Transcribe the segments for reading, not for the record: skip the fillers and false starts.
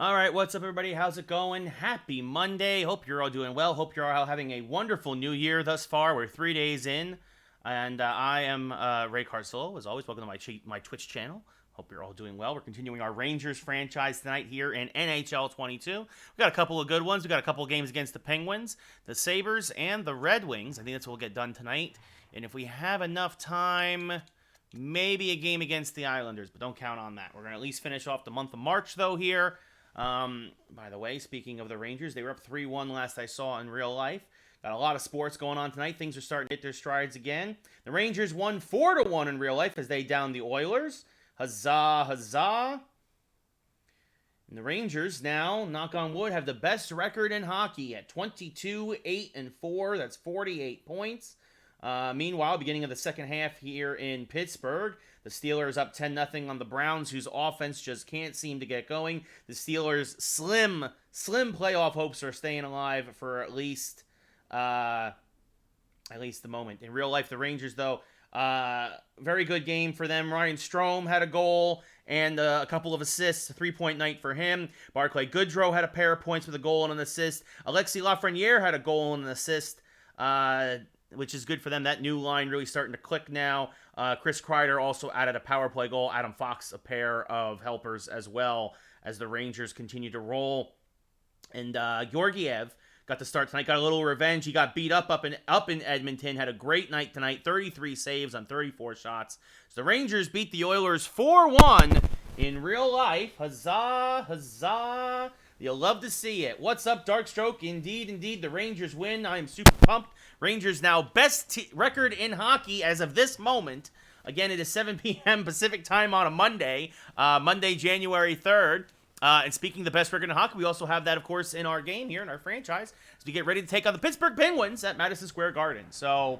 All right, what's up, everybody? How's it going? Happy Monday. Hope you're all doing well. Hope you're all having a wonderful new year thus far. We're 3 days in, and I am Ray Carcillo. As always, welcome to my Twitch channel. Hope you're all doing well. We're continuing our Rangers franchise tonight here in NHL 22. We got a couple of good ones. We got a couple of games against the Penguins, the Sabres, and the Red Wings. I think that's what we'll get done tonight. And if we have enough time, maybe a game against the Islanders, but don't count on that. We're going to at least finish off the month of March, though, here. By the way, speaking of the Rangers, they were up 3-1 last I saw in real life. Got a lot of sports going on tonight. Things are starting to hit their strides again. The Rangers won 4-1 in real life as they downed the Oilers. Huzzah, huzzah. And the Rangers now, knock on wood, have the best record in hockey at 22-8-4. That's 48 points. Meanwhile, beginning of the second half here in Pittsburgh, the Steelers up 10-0 on the Browns, whose offense just can't seem to get going. The Steelers' slim playoff hopes are staying alive for at least the moment. In real life, the Rangers, though, very good game for them. Ryan Strome had a goal and a couple of assists, a 3-point night for him. Barclay Goodrow had a pair of points with a goal and an assist. Alexis Lafreniere had a goal and an assist, which is good for them. That new line really starting to click now. Chris Kreider also added a power play goal. Adam Fox, a pair of helpers as well, as the Rangers continue to roll. And Georgiev got to start tonight, got a little revenge. He got beat up in Edmonton, had a great night tonight, 33 saves on 34 shots. So the Rangers beat the Oilers 4-1 in real life. Huzzah, huzzah. You'll love to see it. What's up, Darkstroke? Indeed, the Rangers win. I am super pumped. Rangers now best record in hockey as of this moment. Again, it is 7 p.m. Pacific time on a Monday, January 3rd. And speaking of the best record in hockey, we also have that, of course, in our game here, in our franchise, as we get ready to take on the Pittsburgh Penguins at Madison Square Garden. So,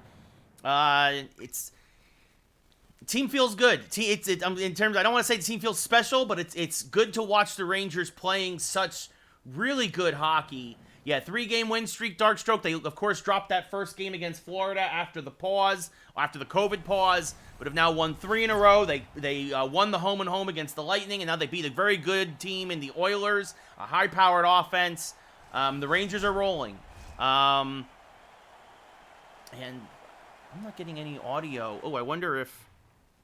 team feels good. In terms, I don't want to say the team feels special, but it's good to watch the Rangers playing such really good hockey. Yeah, 3-game win streak, Darkstroke. They, of course, dropped that first game against Florida after the COVID pause, but have now won 3 in a row. They won the home and home against the Lightning, and now they beat a very good team in the Oilers, a high-powered offense. The Rangers are rolling. And I'm not getting any audio. Oh, I wonder if...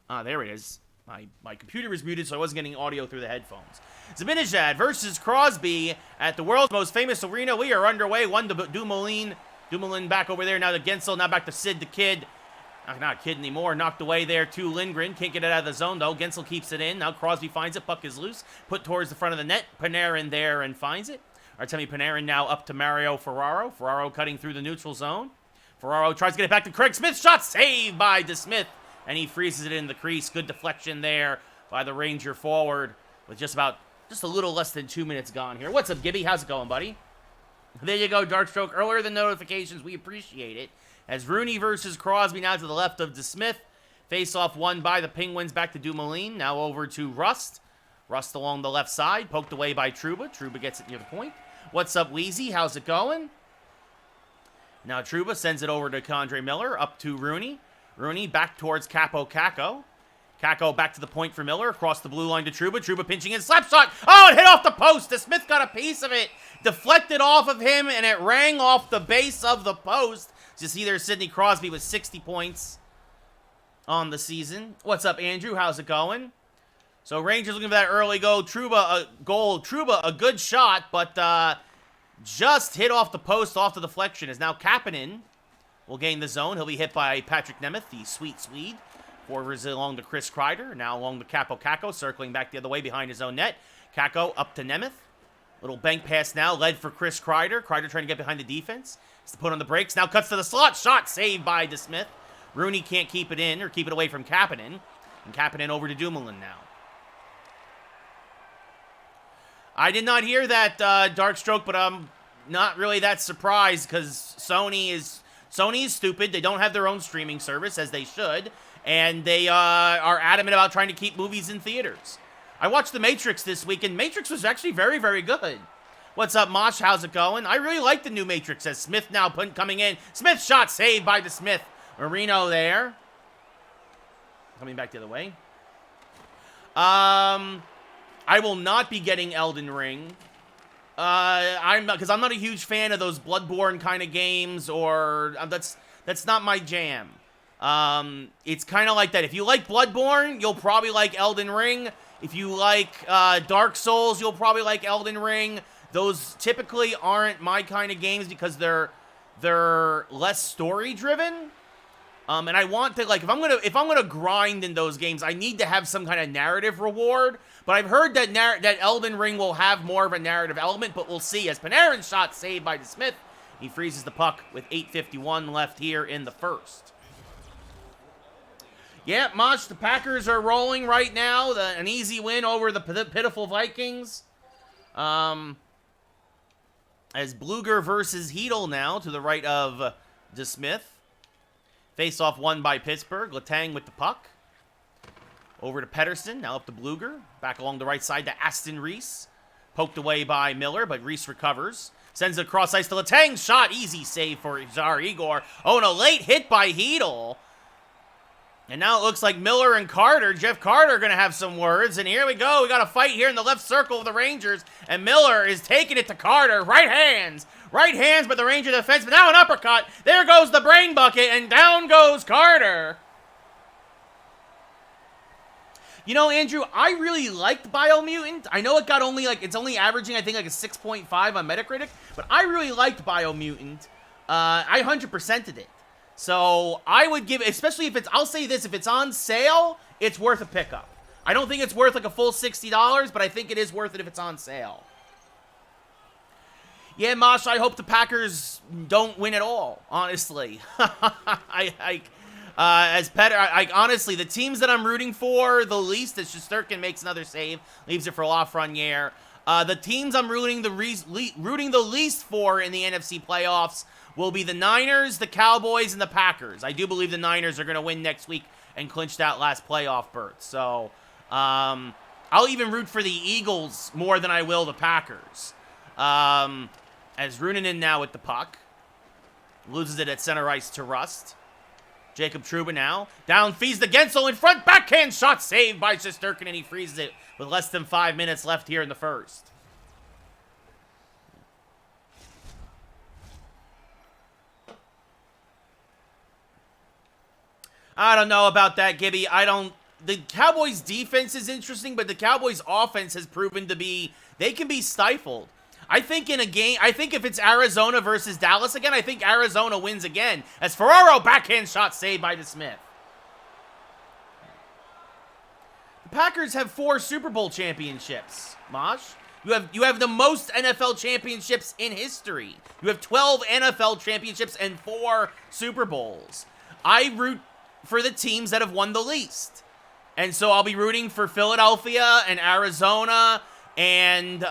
there it is. My computer was muted, so I wasn't getting audio through the headphones. Zibanejad versus Crosby at the world's most famous arena. We are underway. One to Dumoulin. Dumoulin back over there. Now to Gensel. Now back to Sid the Kid. Not a kid anymore. Knocked away there to Lindgren. Can't get it out of the zone, though. Gensel keeps it in. Now Crosby finds it. Puck is loose. Put towards the front of the net. Panarin there and finds it. Artemi Panarin now up to Mario Ferraro. Ferraro cutting through the neutral zone. Ferraro tries to get it back to Craig Smith. Shot saved by DeSmith. And he freezes it in the crease. Good deflection there by the Ranger forward with just a little less than 2 minutes gone here. What's up, Gibby? How's it going, buddy? There you go, Darkstroke. Earlier than notifications. We appreciate it. As Rooney versus Crosby now to the left of DeSmith. Face-off won by the Penguins back to Dumoulin. Now over to Rust. Rust along the left side. Poked away by Trouba. Trouba gets it near the point. What's up, Wheezy? How's it going? Now Trouba sends it over to Condre Miller. Up to Rooney. Rooney back towards Capo Caco. Caco back to the point for Miller. Across the blue line to Trouba. Trouba pinching in. Slap shot. Oh, it hit off the post. DeSmith got a piece of it. Deflected off of him, and it rang off the base of the post. You see there Sidney Crosby with 60 points on the season. What's up, Andrew? How's it going? So Rangers looking for that early goal. Trouba, a good shot, but just hit off the post, off the deflection. Is now Kapanen will gain the zone. He'll be hit by Patrick Nemeth, the sweet Swede. Forwards along to Chris Kreider. Now along to Capo Caco, circling back the other way behind his own net. Caco up to Nemeth. Little bank pass now, led for Chris Kreider. Kreider trying to get behind the defense. He's to put on the brakes. Now cuts to the slot. Shot saved by DeSmith. Rooney can't keep it in or keep it away from Kapanen. And Kapanen over to Dumoulin now. I did not hear that, Darkstroke, but I'm not really that surprised because Sony is stupid. They don't have their own streaming service, as they should. And they are adamant about trying to keep movies in theaters. I watched The Matrix this week, and Matrix was actually very, very good. What's up, Mosh? How's it going? I really like the new Matrix, as Smith now coming in. Smith shot saved by DeSmith. Marino there. Coming back the other way. I will not be getting Elden Ring. Because I'm not a huge fan of those Bloodborne kind of games, or that's not my jam. It's kind of like that. If you like Bloodborne, you'll probably like Elden Ring. If you like Dark Souls, you'll probably like Elden Ring. Those typically aren't my kind of games because they're less story driven. And I want to, like, if I'm gonna grind in those games, I need to have some kind of narrative reward. But I've heard that that Elden Ring will have more of a narrative element, but we'll see. As Panarin's shot saved by DeSmith, he freezes the puck with 8:51 left here in the first. Yeah, Mosh, the Packers are rolling right now. An easy win over the pitiful Vikings. As Bluger versus Hedel now to the right of DeSmith. Face-off won by Pittsburgh. Letang with the puck. Over to Pettersson. Now up to Bluger. Back along the right side to Aston Reese. Poked away by Miller, but Reese recovers. Sends it across ice to Letang. Shot. Easy save for Czar Igor. Oh, and a late hit by Hedel. And now it looks like Miller and Jeff Carter, are going to have some words. And here we go. We got a fight here in the left circle of the Rangers. And Miller is taking it to Carter. Right hands. Right hands by the Ranger defense. But now an uppercut. There goes the brain bucket. And down goes Carter. You know, Andrew, I really liked Biomutant. I know it got only, like, it's only averaging, I think, like a 6.5 on Metacritic. But I really liked Biomutant. I 100%ed it. So, I would give, especially if it's, I'll say this, if it's on sale, it's worth a pickup. I don't think it's worth like a full $60, but I think it is worth it if it's on sale. Yeah, Mosh, I hope the Packers don't win at all, honestly. Honestly, the teams that I'm rooting for the least, as Shesterkin makes another save, leaves it for Lafreniere. The teams I'm rooting the least for in the NFC playoffs will be the Niners, the Cowboys, and the Packers. I do believe the Niners are going to win next week and clinch that last playoff berth. So, I'll even root for the Eagles more than I will the Packers. As Runanen now with the puck. Loses it at center ice to Rust. Jacob Trouba now. Down, feeds the Gensel in front. Backhand shot saved by Shesterkin, and he freezes it with less than 5 minutes left here in the first. I don't know about that, Gibby. The Cowboys' defense is interesting, but the Cowboys' offense has proven to be, they can be stifled. I think in a game, I think if it's Arizona versus Dallas again, I think Arizona wins again. As Ferraro, backhand shot saved by DeSmith. The Packers have 4 Super Bowl championships, Mosh. You have the most NFL championships in history. You have 12 NFL championships and 4 Super Bowls. I root for the teams that have won the least. And so I'll be rooting for Philadelphia and Arizona and,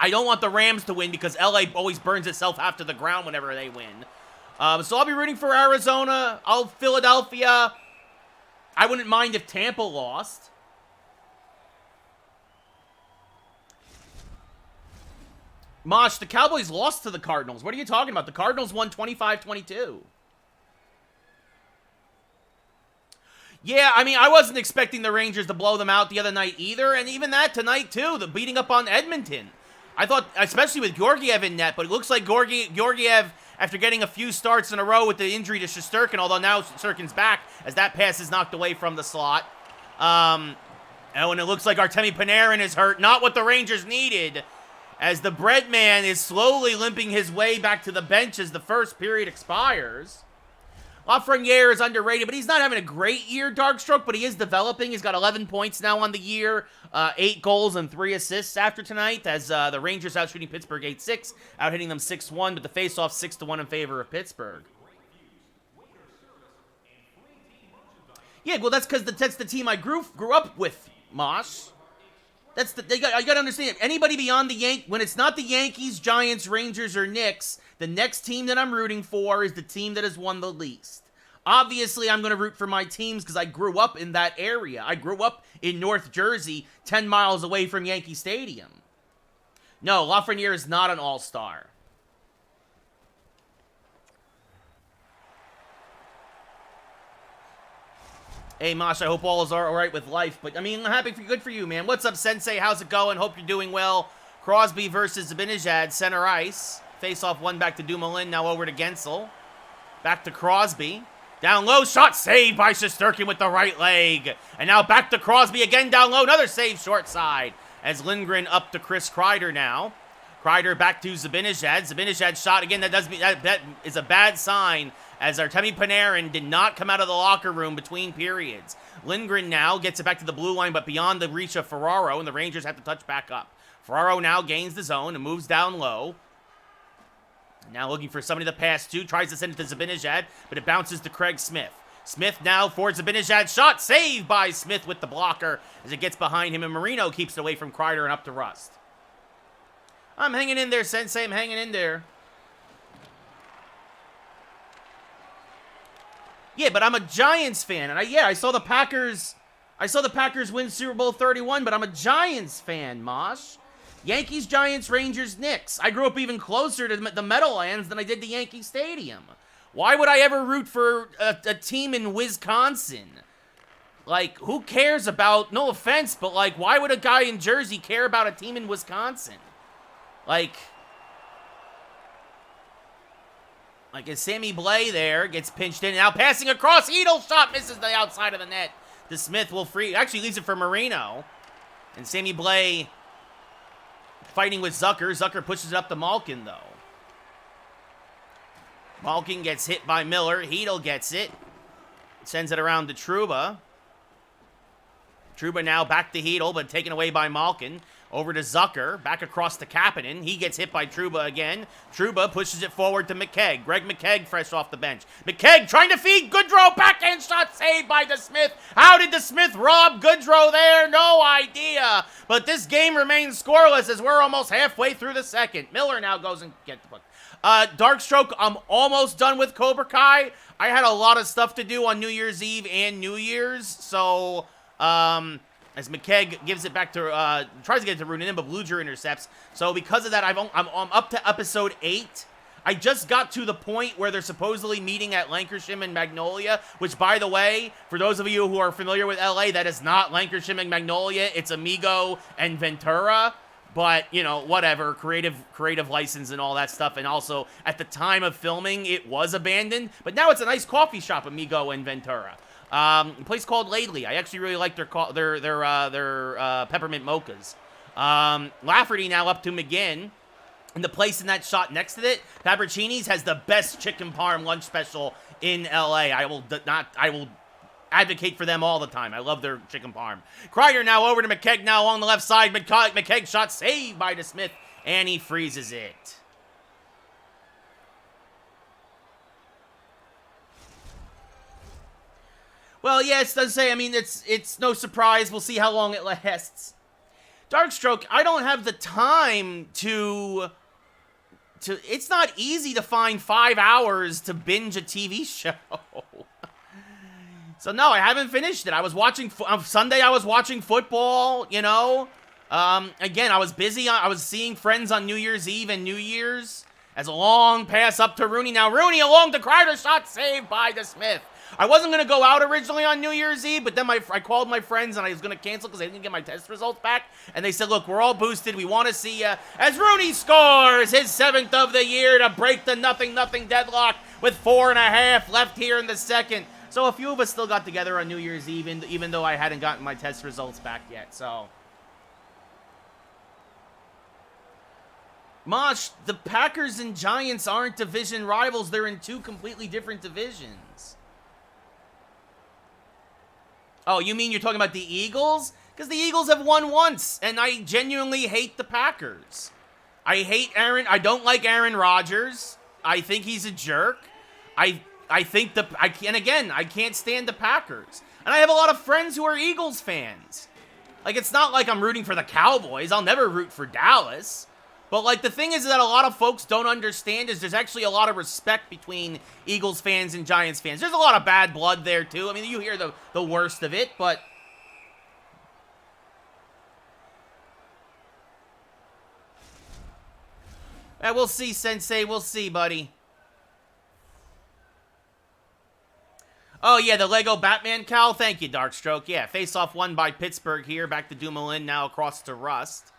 I don't want the Rams to win because LA always burns itself half to the ground whenever they win. So I'll be rooting for Arizona. Philadelphia. I wouldn't mind if Tampa lost. Mosh, the Cowboys lost to the Cardinals. What are you talking about? The Cardinals won 25-22. Yeah, I mean, I wasn't expecting the Rangers to blow them out the other night either. And even that tonight, too. The beating up on Edmonton. I thought, especially with Georgiev in net, but it looks like Georgiev, after getting a few starts in a row with the injury to Shesterkin, although now Shesterkin's back, as that pass is knocked away from the slot. And it looks like Artemi Panarin is hurt. Not what the Rangers needed, as the bread man is slowly limping his way back to the bench as the first period expires. Lafreniere is underrated, but he's not having a great year, Darkstroke, but he is developing. He's got 11 points now on the year, 8 goals and 3 assists after tonight, as the Rangers out shooting Pittsburgh 8-6, out hitting them 6-1, but the face-off 6-1 in favor of Pittsburgh. Yeah, well, that's because that's the team I grew up with, Mosh. You got to understand, anybody beyond the when it's not the Yankees, Giants, Rangers, or Knicks, the next team that I'm rooting for is the team that has won the least. Obviously, I'm going to root for my teams because I grew up in that area. I grew up in North Jersey, 10 miles away from Yankee Stadium. No, Lafreniere is not an all-star. Hey, Mosh, I hope all is all right with life. But, I mean, I'm happy for good for you, man. What's up, Sensei? How's it going? Hope you're doing well. Crosby versus Zibanejad, center ice. Face-off one back to Dumoulin, now over to Gensel. Back to Crosby. Down low, shot saved by Shesterkin with the right leg. And now back to Crosby again down low. Another save short side. As Lindgren up to Chris Kreider now. Kreider back to Zibanejad. Zibanejad shot again. That is a bad sign, as Artemi Panarin did not come out of the locker room between periods. Lindgren now gets it back to the blue line, but beyond the reach of Ferraro, and the Rangers have to touch back up. Ferraro now gains the zone and moves down low. Now looking for somebody to pass to, tries to send it to Zibanejad, but it bounces to Craig Smith. Smith now for Zibanejad, shot saved by Smith with the blocker as it gets behind him, and Marino keeps it away from Kreider and up to Rust. I'm hanging in there, Sensei. I'm hanging in there. Yeah, but I'm a Giants fan, and I saw the Packers. I saw the Packers win Super Bowl 31, but I'm a Giants fan, Mosh. Yankees, Giants, Rangers, Knicks. I grew up even closer to the Meadowlands than I did the Yankee Stadium. Why would I ever root for a team in Wisconsin? Like, who cares about, no offense, but like, why would a guy in Jersey care about a team in Wisconsin? Like, as Sammy Blais there gets pinched in, now passing across, Edel shot misses the outside of the net. The Smith will actually leaves it for Marino. And Sammy Blais fighting with Zucker. Zucker pushes it up to Malkin, though. Malkin gets hit by Miller. Hedel gets it. Sends it around to Trouba. Trouba now back to Hedel, but taken away by Malkin. Over to Zucker, back across to Kapanen. He gets hit by Trouba again. Trouba pushes it forward to McKegg. Greg McKegg fresh off the bench. McKegg trying to feed Goodrow. Backhand shot saved by DeSmith. How did DeSmith rob Goodrow there? No idea. But this game remains scoreless as we're almost halfway through the second. Miller now goes and gets the puck. Darkstroke, I'm almost done with Cobra Kai. I had a lot of stuff to do on New Year's Eve and New Year's, so, as McKegg gives it back to, tries to get it to Runin, but Bluger intercepts. So because of that, I'm up to episode 8. I just got to the point where they're supposedly meeting at Lancashire and Magnolia, which, by the way, for those of you who are familiar with LA, that is not Lancashire and Magnolia. It's Amigo and Ventura. But, you know, whatever, creative license and all that stuff. And also, at the time of filming, it was abandoned. But now it's a nice coffee shop, Amigo and Ventura. A place called Laidley. I actually really like their peppermint mochas. Lafferty now up to McGinn. And the place in that shot next to it, Fabricini's has the best chicken parm lunch special in LA. I will advocate for them all the time. I love their chicken parm. Kreider now over to McKegg now along the left side. McKegg shot saved by DeSmith, and he freezes it. Well, yeah, it does say, I mean, it's no surprise. We'll see how long it lasts. Darkstroke, I don't have the time to it's not easy to find 5 hours to binge a TV show. So, no, I haven't finished it. I was watching, Sunday I was watching football, you know. Again, I was busy. I was seeing friends on New Year's Eve and New Year's. As a long pass up to Rooney. Now, Rooney along to Kreider. Shot saved by DeSmith. I wasn't going to go out originally on New Year's Eve, but then I called my friends and I was going to cancel because I didn't get my test results back. And they said, look, we're all boosted. We want to see you. As Rooney scores his 7th of the year to break the 0-0 deadlock with 4.5 left here in the second. So a few of us still got together on New Year's Eve, even though I hadn't gotten my test results back yet, so. Mosh, the Packers and Giants aren't division rivals. They're in 2 completely different divisions. Oh, you mean you're talking about the Eagles? Because the Eagles have won once, and I genuinely hate the Packers. I don't like Aaron Rodgers. I think he's a jerk. I can't stand the Packers. And I have a lot of friends who are Eagles fans. Like, it's not like I'm rooting for the Cowboys. I'll never root for Dallas. But, like, the thing is that a lot of folks don't understand is there's actually a lot of respect between Eagles fans and Giants fans. There's a lot of bad blood there, too. I mean, you hear the worst of it, but... we'll see, Sensei. We'll see, buddy. Oh, yeah, the Lego Batman cowl. Thank you, Darkstroke. Yeah, face-off won by Pittsburgh here. Back to Dumoulin, now across to Rust.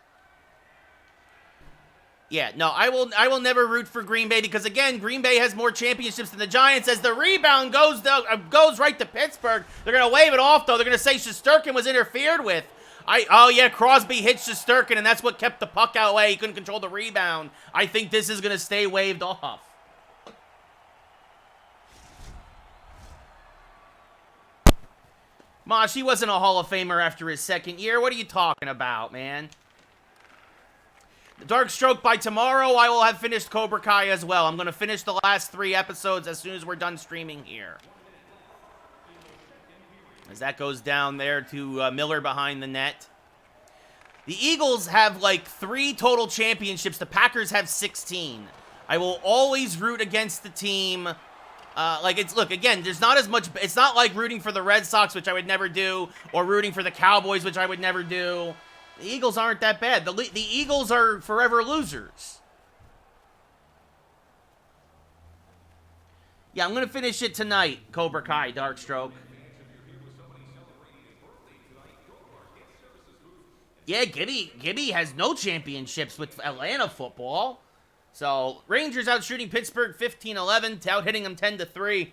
Yeah, no, I will never root for Green Bay because, again, Green Bay has more championships than the Giants. As the rebound goes right to Pittsburgh, they're going to wave it off, though. They're going to say Shesterkin was interfered with. Oh, yeah, Crosby hit Shesterkin, and that's what kept the puck away. He couldn't control the rebound. I think this is going to stay waved off. Mosh, he wasn't a Hall of Famer after his second year. What are you talking about, man? Darkstroke, by tomorrow, I will have finished Cobra Kai as well. I'm going to finish the last 3 episodes as soon as we're done streaming here. As that goes down there to Miller behind the net. The Eagles have, like, 3 total championships. The Packers have 16. I will always root against the team. Look, again, there's not as much, it's not like rooting for the Red Sox, which I would never do, or rooting for the Cowboys, which I would never do. The Eagles aren't that bad. The Eagles are forever losers. Yeah, I'm going to finish it tonight, Cobra Kai, Darkstroke. Yeah, Gibby has no championships with Atlanta football. So, Rangers out shooting Pittsburgh 15-11, out hitting them 10-3.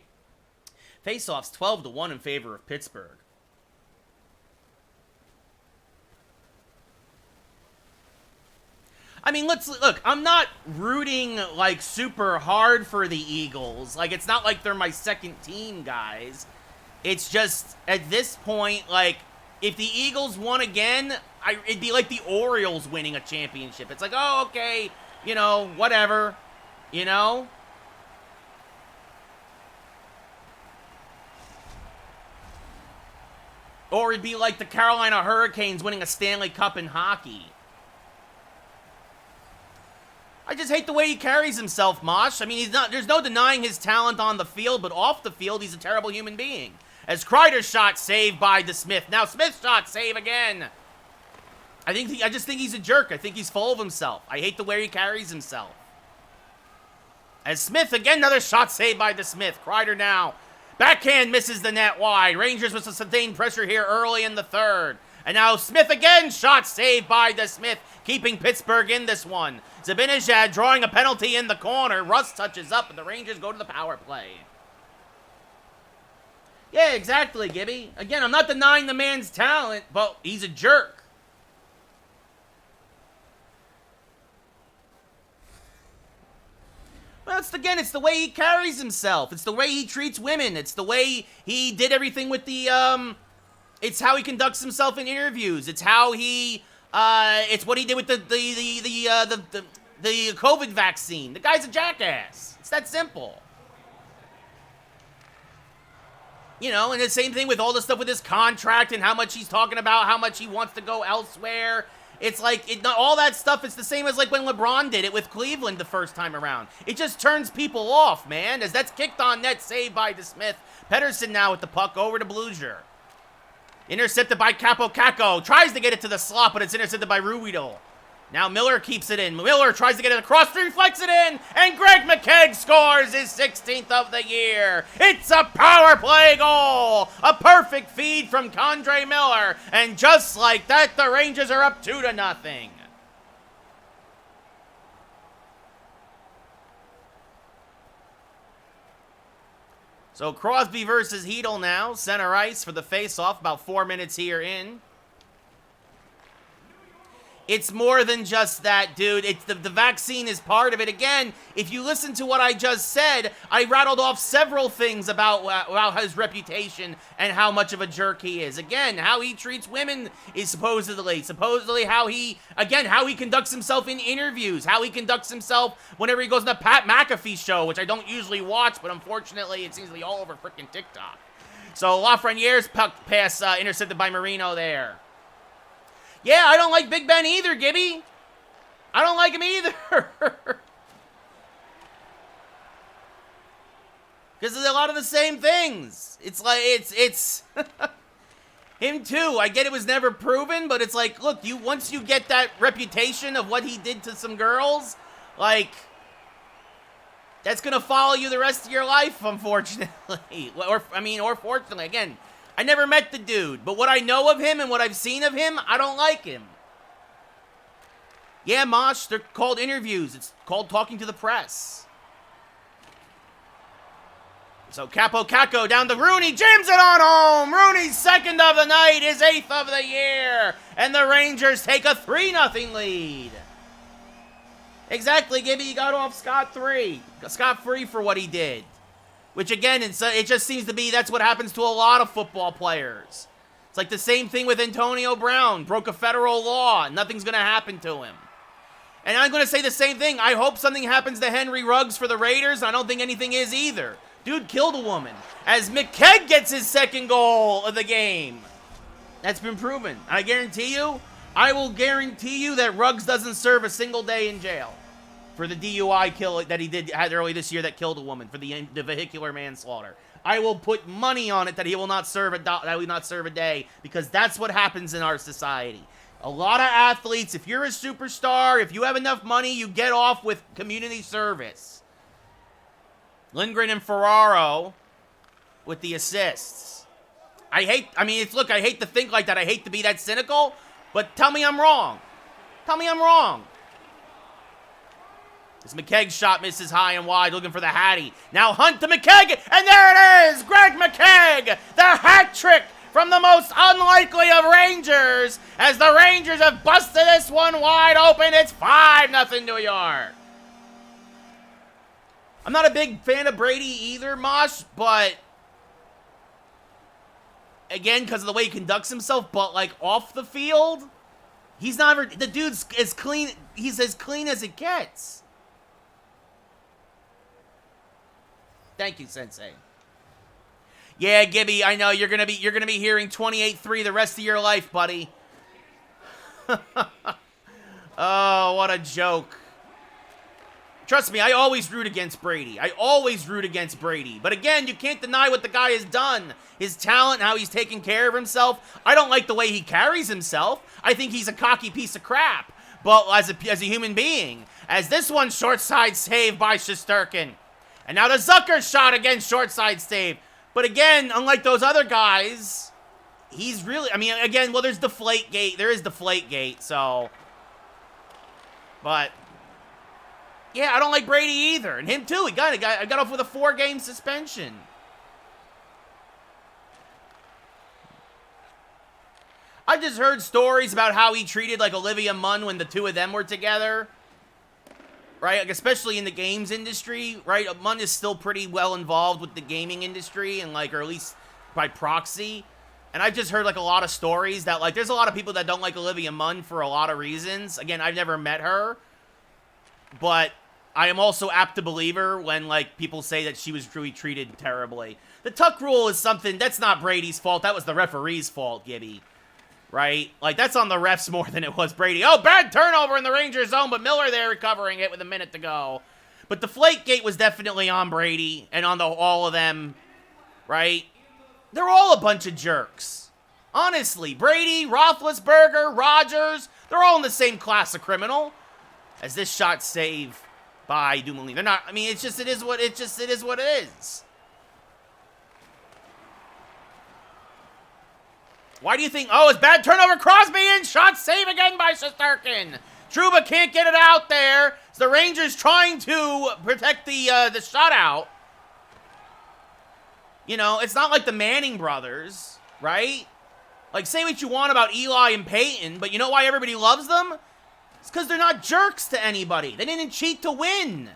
Faceoffs 12-1 in favor of Pittsburgh. I mean, look, I'm not rooting, like, super hard for the Eagles. Like, it's not like they're my second team, guys. It's just, at this point, like, if the Eagles won again, it'd be like the Orioles winning a championship. It's like, oh, okay, you know, whatever, you know? Or it'd be like the Carolina Hurricanes winning a Stanley Cup in hockey. I just hate the way he carries himself, Mosh. I mean, there's no denying his talent on the field, but off the field, he's a terrible human being. As Kreider's shot saved by DeSmith. Now Smith's shot save again. I just think he's a jerk. I think he's full of himself. I hate the way he carries himself. As Smith, again, another shot saved by DeSmith. Kreider now. Backhand misses the net wide. Rangers with some sustained pressure here early in the third. And now Smith again, shot saved by DeSmith, keeping Pittsburgh in this one. Zibanejad drawing a penalty in the corner. Russ touches up, and the Rangers go to the power play. Yeah, exactly, Gibby. Again, I'm not denying the man's talent, but he's a jerk. Well, it's the way he carries himself. It's the way he treats women. It's the way he did everything with the, it's how he conducts himself in interviews. It's how he, it's what he did with the COVID vaccine. The guy's a jackass. It's that simple. You know, and the same thing with all the stuff with his contract and how much he's talking about, how much he wants to go elsewhere. It's like, all that stuff, it's the same as like when LeBron did it with Cleveland the first time around. It just turns people off, man, as that's kicked on net, saved by DeSmith. Pettersson now with the puck over to Bluger. Intercepted by Capo Caco. Tries to get it to the slot, but it's intercepted by Ruido. Now Miller keeps it in. Miller tries to get it across, reflects it in, and Greg McKegg scores his 16th of the year. It's a power play goal. A perfect feed from Condre Miller. And just like that, the Rangers are up 2-0. So Crosby versus Hedl now. Center ice for the face-off. About 4 minutes here in. It's more than just that, dude. It's the vaccine is part of it. Again, if you listen to what I just said, I rattled off several things about his reputation and how much of a jerk he is. Again, how he treats women is supposedly how he conducts himself in interviews, how he conducts himself whenever he goes on the Pat McAfee show, which I don't usually watch, but unfortunately it seems to be all over freaking TikTok. So Lafreniere's puck pass intercepted by Marino there. Yeah, I don't like Big Ben either, Gibby. I don't like him either. Because it's a lot of the same things. It's like, it's him too. I get it was never proven, but it's like, look, once you get that reputation of what he did to some girls, like, That's going to follow you the rest of your life, unfortunately. Or fortunately. Again, I never met the dude, but what I know of him and what I've seen of him, I don't like him. Yeah, Mosh, they're called interviews. It's called talking to the press. So Capo Caco down to Rooney, jams it on home. Rooney's second of the night, his 8th of the year. And the Rangers take a 3-0 lead. Exactly, Gibby, he got off scot-free for what he did. Which, again, it just seems to be that's what happens to a lot of football players. It's like the same thing with Antonio Brown. Broke a federal law, and nothing's going to happen to him. And I'm going to say the same thing. I hope something happens to Henry Ruggs for the Raiders. I don't think anything is either. Dude killed a woman. As McKegg gets his second goal of the game. That's been proven. I will guarantee you that Ruggs doesn't serve a single day in jail for the DUI kill that he had early this year that killed a woman for the vehicular manslaughter. I will put money on it that he will not serve a day, because that's what happens in our society. A lot of athletes, if you're a superstar, if you have enough money, you get off with community service. Lindgren and Ferraro with the assists. I hate to think like that. I hate to be that cynical, but tell me I'm wrong. Tell me I'm wrong. This McKegg shot misses high and wide, looking for the Hattie. Now Hunt to McKegg, and there it is! Greg McKegg, the hat trick from the most unlikely of Rangers, as the Rangers have busted this one wide open. It's 5-0 New York. I'm not a big fan of Brady either, Mosh, but again, because of the way he conducts himself, but like off the field, he's not the dude's as clean. He's as clean as it gets. Thank you, Sensei. Yeah, Gibby, I know you're gonna be hearing 28-3 the rest of your life, buddy. Oh, what a joke. Trust me, I always root against Brady. But again, you can't deny what the guy has done. His talent, how he's taken care of himself. I don't like the way he carries himself. I think he's a cocky piece of crap. But as a human being. As this one, short side save by Shesterkin. And now the Zucker shot again, short side save. But again, unlike those other guys, he's really, again, well, there's Deflategate. There is Deflategate, so. But yeah, I don't like Brady either. And him too. He got off with a 4-game suspension. I've just heard stories about how he treated like Olivia Munn when the two of them were together. Right? Like, especially in the games industry, right? Munn is still pretty well involved with the gaming industry, and like, or at least by proxy. And I've just heard like a lot of stories that like there's a lot of people that don't like Olivia Munn for a lot of reasons. Again, I've never met her. But I am also apt to believe her when, like, people say that she was really treated terribly. The tuck rule is something, that's not Brady's fault. That was the referee's fault, Gibby. Right? Like, that's on the refs more than it was Brady. Oh, bad turnover in the Rangers zone, but Miller there recovering it with a minute to go. But the Deflategate was definitely on Brady and on all of them, right? They're all a bunch of jerks. Honestly, Brady, Roethlisberger, Rodgers, they're all in the same class of criminal. As this shot save by Dumoulin. They're not, it is what it is. Why do you think, it's bad turnover, Crosby, and shot save again by Shesterkin. Trouba can't get it out there. It's the Rangers trying to protect the shutout. It's not like the Manning brothers, right? Like, say what you want about Eli and Peyton, but you know why everybody loves them? It's because they're not jerks to anybody. They didn't cheat to win.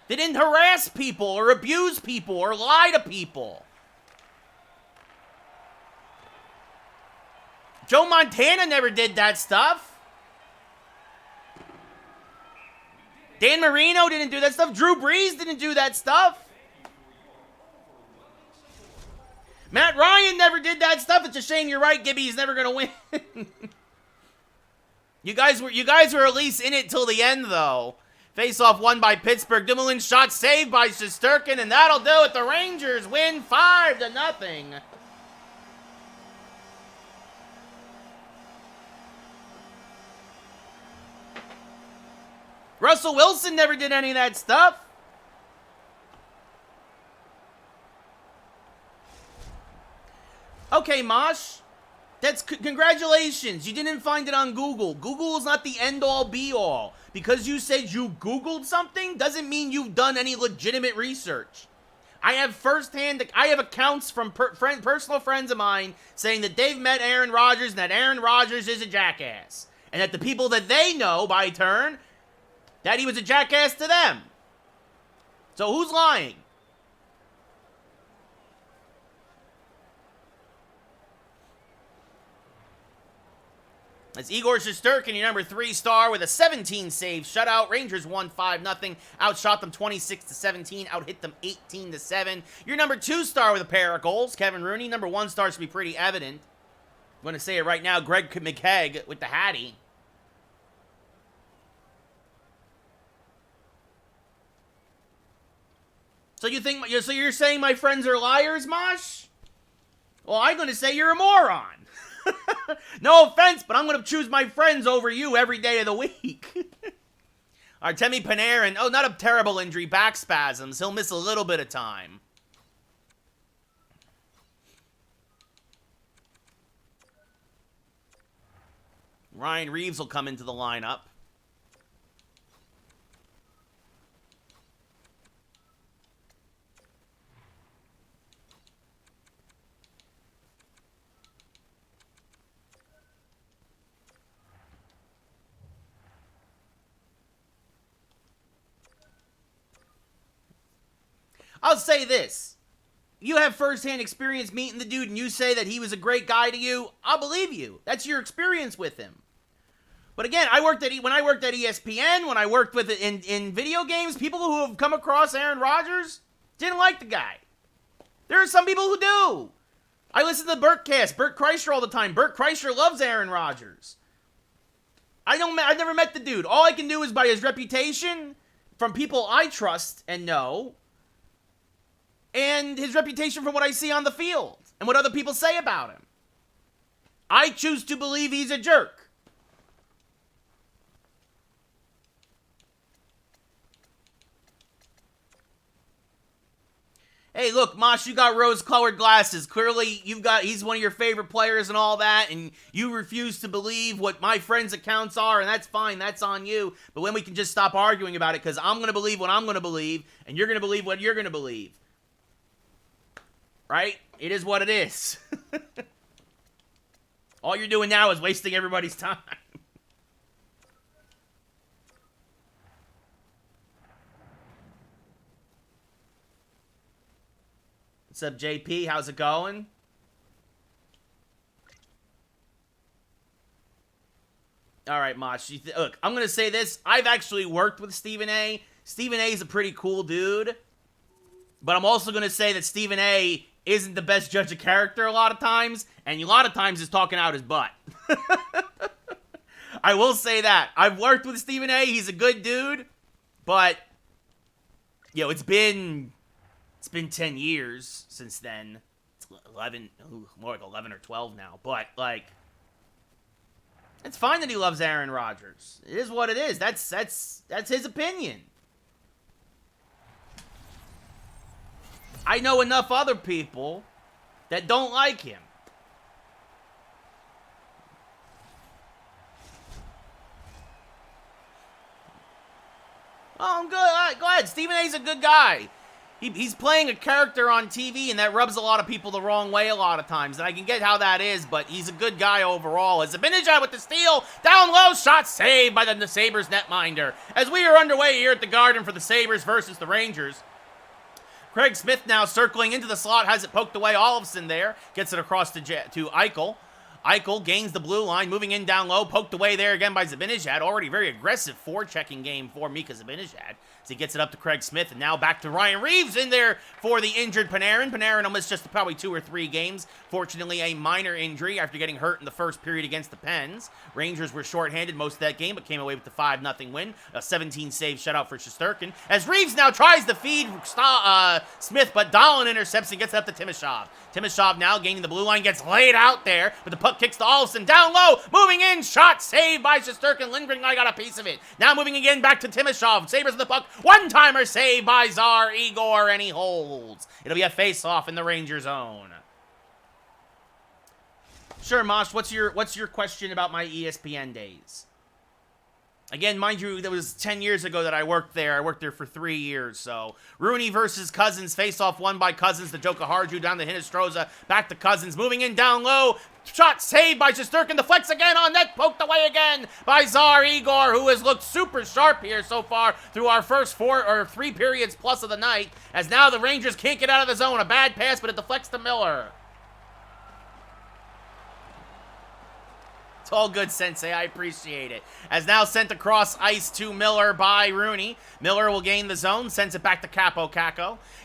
They didn't harass people or abuse people or lie to people. Joe Montana never did that stuff. Dan Marino didn't do that stuff. Drew Brees didn't do that stuff. Matt Ryan never did that stuff. It's a shame, you're right, Gibby. He's never going to win. You guys were at least in it till the end, though. Face-off won by Pittsburgh. Dumoulin shot saved by Shesterkin, and that'll do it. The Rangers win 5-0. Russell Wilson never did any of that stuff. Okay, Mosh. Congratulations. You didn't find it on Google. Google is not the end-all, be-all. Because you said you Googled something doesn't mean you've done any legitimate research. I have accounts from personal friends of mine saying that they've met Aaron Rodgers and that Aaron Rodgers is a jackass. And that the people that they know, by turn, that he was a jackass to them. So who's lying? That's Igor Shesterkin, your number 3 star, with a 17-save shutout. Rangers won 5-0. Outshot them 26-17. Outhit them 18-7. Your number 2 star with a pair of goals, Kevin Rooney. Number 1 star should be pretty evident. I'm going to say it right now, Greg McKegg with the Hattie. So you're saying my friends are liars, Mosh? Well, I'm going to say you're a moron. No offense, but I'm going to choose my friends over you every day of the week. Artemi Panarin. Oh, not a terrible injury. Back spasms. He'll miss a little bit of time. Ryan Reeves will come into the lineup. I'll say this. You have firsthand experience meeting the dude and you say that he was a great guy to you, I'll believe you. That's your experience with him. But again, when I worked at ESPN, when I worked with it in video games, people who have come across Aaron Rodgers didn't like the guy. There are some people who do. I listen to the Bertcast, Bert Kreischer all the time. Bert Kreischer loves Aaron Rodgers. I've never met the dude. All I can do is by his reputation from people I trust and know, and his reputation from what I see on the field and what other people say about him. I choose to believe he's a jerk. Hey, look, Mosh, you got rose-colored glasses. Clearly, he's one of your favorite players and all that, and you refuse to believe what my friends' accounts are, and that's fine. That's on you. But when we can just stop arguing about it, because I'm going to believe what I'm going to believe, and you're going to believe what you're going to believe. Right? It is what it is. All you're doing now is wasting everybody's time. What's up, JP? How's it going? All right, Mosh. Look, I'm going to say this. I've actually worked with Stephen A. Stephen A is a pretty cool dude. But I'm also going to say that Stephen A isn't the best judge of character a lot of times, and a lot of times is talking out his butt. I will say that. I've worked with Stephen A. He's a good dude, but it's been 10 years since then. It's 11, more like 11 or 12 now, but it's fine that he loves Aaron Rodgers. It is what it is. That's his opinion. I know enough other people that don't like him. Oh, I'm good. All right, go ahead. Stephen A's a good guy. He's playing a character on TV, and that rubs a lot of people the wrong way a lot of times. And I can get how that is, but he's a good guy overall. As Zibanejad with the steal, down low, shot saved by the Sabres netminder. As we are underway here at the Garden for the Sabres versus the Rangers. Craig Smith now circling into the slot, has it poked away. Olofsson there, gets it across to Eichel. Eichel gains the blue line, moving in down low, poked away there again by Zibanejad. Already very aggressive forechecking game for Mika Zibanejad. As he gets it up to Craig Smith, and now back to Ryan Reeves in there for the injured Panarin. Panarin almost just probably 2 or 3 games. Fortunately, a minor injury after getting hurt in the first period against the Pens. Rangers were shorthanded most of that game, but came away with the 5-0 win. A 17-save shutout for Shesterkin. As Reeves now tries to feed Smith, but Dahlin intercepts and gets it up to Timashov. Timashov now gaining the blue line, gets laid out there, but the puck puck kicks to Olsen. Down low. Moving in. Shot saved by Shesterkin. Lindgren got a piece of it. Now moving again back to Timashov. Sabres in the puck. One-timer saved by Tsar Igor, and he holds. It'll be a face-off in the Ranger zone. Sure, Mosh, what's your question about my ESPN days? Again, mind you, that was 10 years ago that I worked there. I worked there for 3 years, so. Rooney versus Cousins. Face-off won by Cousins. The Joka Harju down to Hinostroza. Back to Cousins. Moving in down low. Shot saved by Shesterkin. The flex again on net. Poked away again by Tsar Igor, who has looked super sharp here so far through our first 3 periods plus of the night. As now the Rangers can't get out of the zone. A bad pass, but it deflects to Miller. All good, Sensei. I appreciate it. As now sent across ice to Miller by Rooney. Miller will gain the zone. Sends it back to Kako.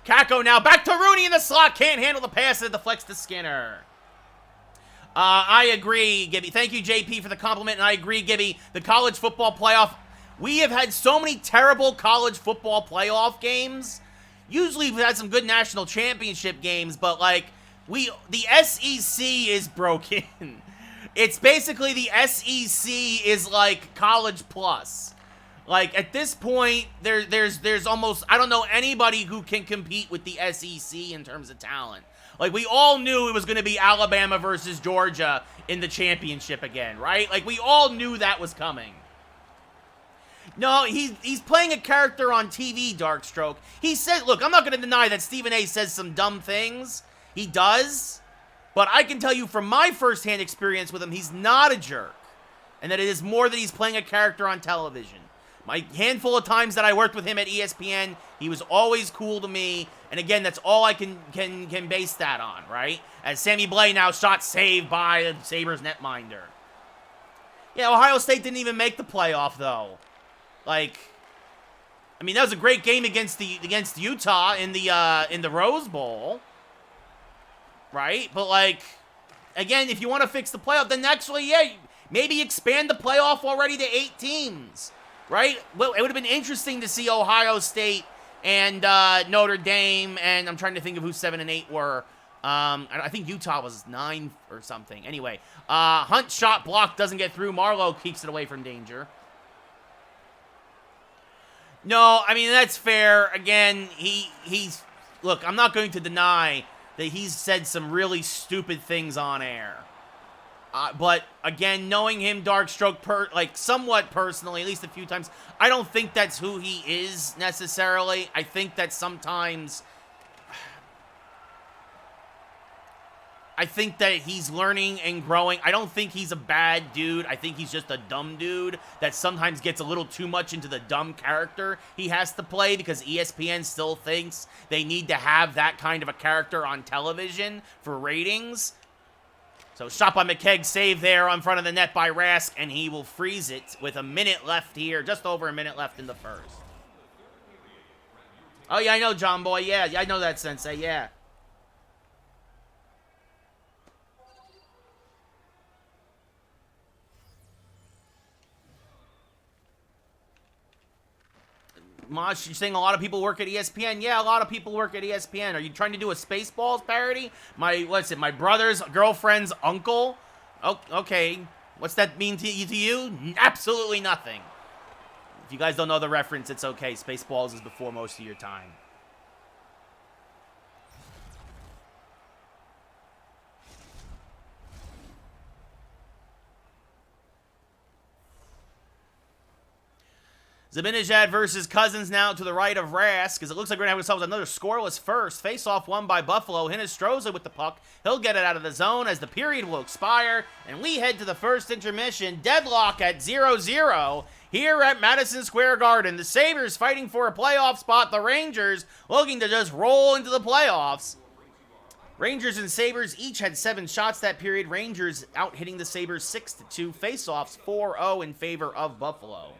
Kako now back to Rooney in the slot. Can't handle the pass. And it deflects to Skinner. I agree, Gibby. Thank you, JP, for the compliment. And I agree, Gibby. The college football playoff. We have had so many terrible college football playoff games. Usually we've had some good national championship games. But, like, the SEC is broken. It's basically the SEC is like college plus. Like, at this point, there's almost, I don't know anybody who can compete with the SEC in terms of talent. Like, we all knew it was going to be Alabama versus Georgia in the championship again, right? Like, we all knew that was coming. No, he's playing a character on TV, Darkstroke. He said, look, I'm not going to deny that Stephen A says some dumb things. He does. But I can tell you from my firsthand experience with him, he's not a jerk. And that it is more that he's playing a character on television. My handful of times that I worked with him at ESPN, he was always cool to me. And again, that's all I can base that on, right? As Sammy Blais now shot saved by the Sabres netminder. Yeah, Ohio State didn't even make the playoff, though. Like, I mean, that was a great game against Utah in the Rose Bowl. Right? But, like, again, if you want to fix the playoff, then actually, yeah, maybe expand the playoff already to 8 teams. Right? Well, it would have been interesting to see Ohio State and Notre Dame, and I'm trying to think of who 7 and 8 were. I think Utah was 9 or something. Anyway, Hunt shot block doesn't get through. Marlowe keeps it away from danger. No, I mean, that's fair. Again, he's... Look, I'm not going to deny that he's said some really stupid things on air. But, again, knowing him, Darkstroke, somewhat personally, at least a few times, I don't think that's who he is, necessarily. I think that sometimes... I think that he's learning and growing. I don't think he's a bad dude. I think he's just a dumb dude that sometimes gets a little too much into the dumb character he has to play because ESPN still thinks they need to have that kind of a character on television for ratings. So shot by McKegg, save there on front of the net by Rask, and he will freeze it with a minute left here, just over a minute left in the first. Oh, yeah, I know, John Boy. Yeah, I know that, Sensei. Yeah. Mosh, you're saying a lot of people work at ESPN? Yeah, a lot of people work at ESPN. Are you trying to do a Spaceballs parody? My brother's girlfriend's uncle? Oh, okay. What's that mean to you? Absolutely nothing. If you guys don't know the reference, it's okay. Spaceballs is before most of your time. Zibanejad versus Cousins now to the right of Rask, because it looks like we're going to have ourselves another scoreless first. Face-off won by Buffalo. Hinostroza with the puck. He'll get it out of the zone as the period will expire, and we head to the first intermission. Deadlock at 0-0 here at Madison Square Garden. The Sabres fighting for a playoff spot. The Rangers looking to just roll into the playoffs. Rangers and Sabres each had 7 shots that period. Rangers out hitting the Sabres 6-2. Face-offs 4-0 in favor of Buffalo.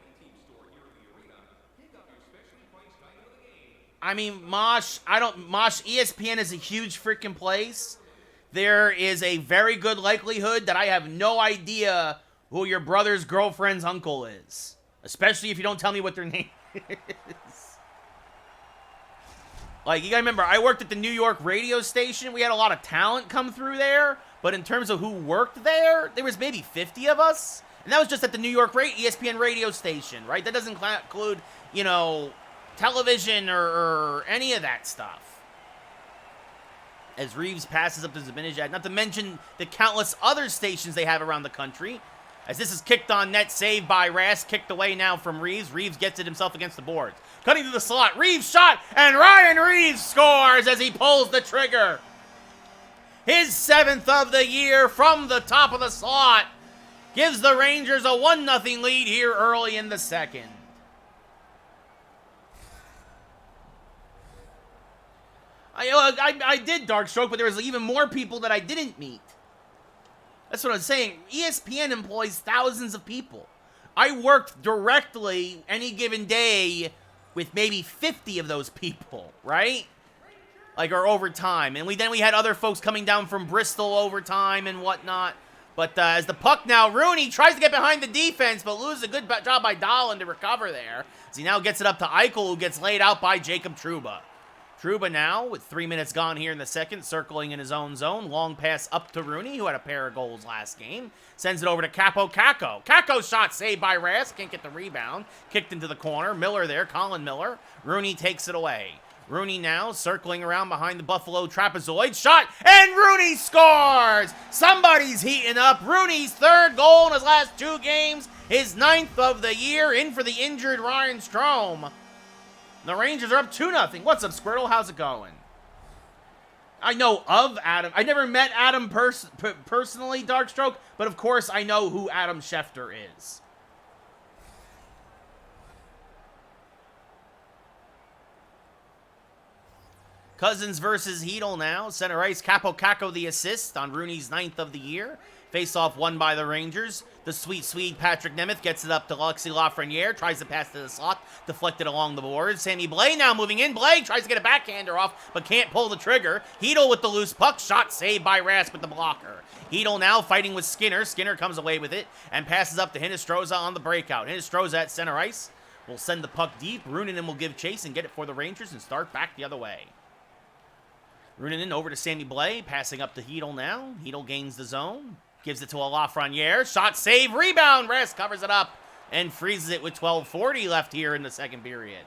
I mean, Mosh, ESPN is a huge freaking place. There is a very good likelihood that I have no idea who your brother's girlfriend's uncle is. Especially if you don't tell me what their name is. Like, you gotta remember, I worked at the New York radio station. We had a lot of talent come through there. But in terms of who worked there, there was maybe 50 of us. And that was just at the New York ESPN radio station, right? That doesn't include, you know, television or any of that stuff. As Reeves passes up to Zibanejad, not to mention the countless other stations they have around the country. As this is kicked on net, saved by Rask, kicked away now from Reeves. Reeves gets it himself against the boards. Cutting to the slot, Reeves shot, and Ryan Reeves scores as he pulls the trigger. His 7th of the year from the top of the slot gives the Rangers a 1-0 lead here early in the second. I did Darkstroke, but there was even more people that I didn't meet. That's what I'm saying. ESPN employs thousands of people. I worked directly any given day with maybe 50 of those people, right? Like, or overtime. And then we had other folks coming down from Bristol overtime and whatnot. But as the puck now, Rooney tries to get behind the defense, but loses a good job by Dahlin to recover there. As he now gets it up to Eichel, who gets laid out by Jacob Trouba. Trouba now, with 3 minutes gone here in the second, circling in his own zone. Long pass up to Rooney, who had a pair of goals last game. Sends it over to Capo Kakko. Kakko's shot saved by Rask. Can't get the rebound. Kicked into the corner. Miller there, Colin Miller. Rooney takes it away. Rooney now circling around behind the Buffalo trapezoid. Shot, and Rooney scores! Somebody's heating up. Rooney's 3rd goal in his last 2 games. His 9th of the year, in for the injured Ryan Strome. The Rangers are up 2-0. What's up, Squirtle? How's it going? I know of Adam. I never met Adam personally, Darkstroke, but of course I know who Adam Schefter is. Cousins versus Hedel now. Center ice, Capo Kakko the assist on Rooney's 9th of the year. Face-off won by the Rangers. The sweet Swede Patrick Nemeth gets it up to Alexis Lafreniere. Tries to pass to the slot. Deflected along the boards. Sammy Blais now moving in. Blais tries to get a backhander off, but can't pull the trigger. Hedel with the loose puck. Shot saved by Rask with the blocker. Hedel now fighting with Skinner. Skinner comes away with it and passes up to Hinostroza on the breakout. Hinostroza at center ice will send the puck deep. Runanen will give chase and get it for the Rangers and start back the other way. Runanen over to Sammy Blais. Passing up to Hedel now. Hedel gains the zone. Gives it to a Lafreniere. Shot, save, rebound. Rask covers it up and freezes it with 12:40 left here in the second period.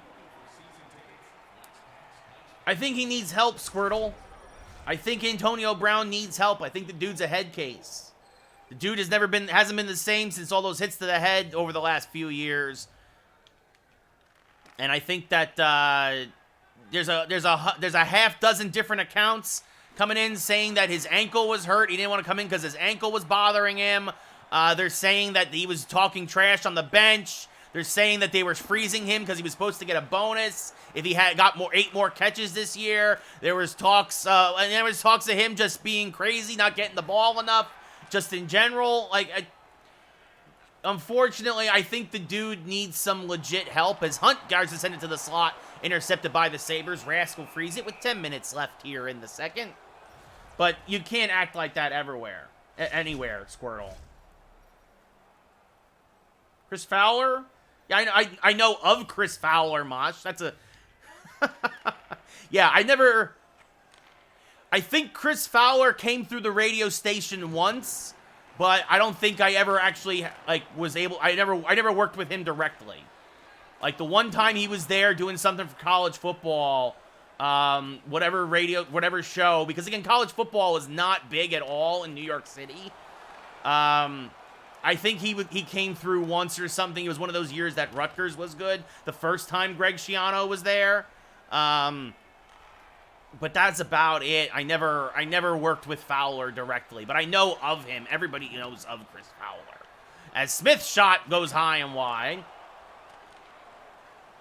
I think he needs help, Squirtle. I think Antonio Brown needs help. I think the dude's a head case. The dude hasn't been the same since all those hits to the head over the last few years. And I think that there's a half dozen different accounts coming in saying that his ankle was hurt. He didn't want to come in because his ankle was bothering him. They're saying that he was talking trash on the bench. They're saying that they were freezing him because he was supposed to get a bonus if he had got 8 more catches this year. There was talks of him just being crazy, not getting the ball enough, just in general. Unfortunately, I think the dude needs some legit help as Hunt guards to send it to the slot, intercepted by the Sabres. Rask will freeze it with 10 minutes left here in the second. But you can't act like that anywhere, Squirtle. Chris Fowler? Yeah, I know of Chris Fowler, Mosh. That's a... Yeah, I think Chris Fowler came through the radio station once, but I don't think I ever actually, I never worked with him directly. Like, the one time he was there doing something for college football, whatever show, because again, college football is not big at all in New York City. I think he came through once or something. It was one of those years that Rutgers was good. The first time Greg Schiano was there. But that's about it. I never worked with Fowler directly, but I know of him. Everybody knows of Chris Fowler. As Smith's shot goes high and wide.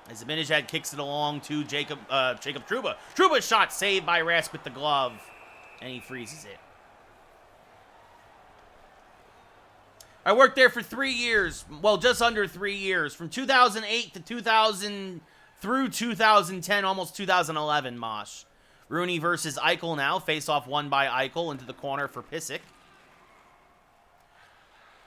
As Zibanejad kicks it along to Jacob Trouba. Trouba's shot saved by Rask with the glove, and he freezes it. I worked there for 3 years. Well, just under 3 years. From 2008 to 2000 through 2010, almost 2011, Mosh. Rooney versus Eichel now. Face-off won by Eichel into the corner for Pissick.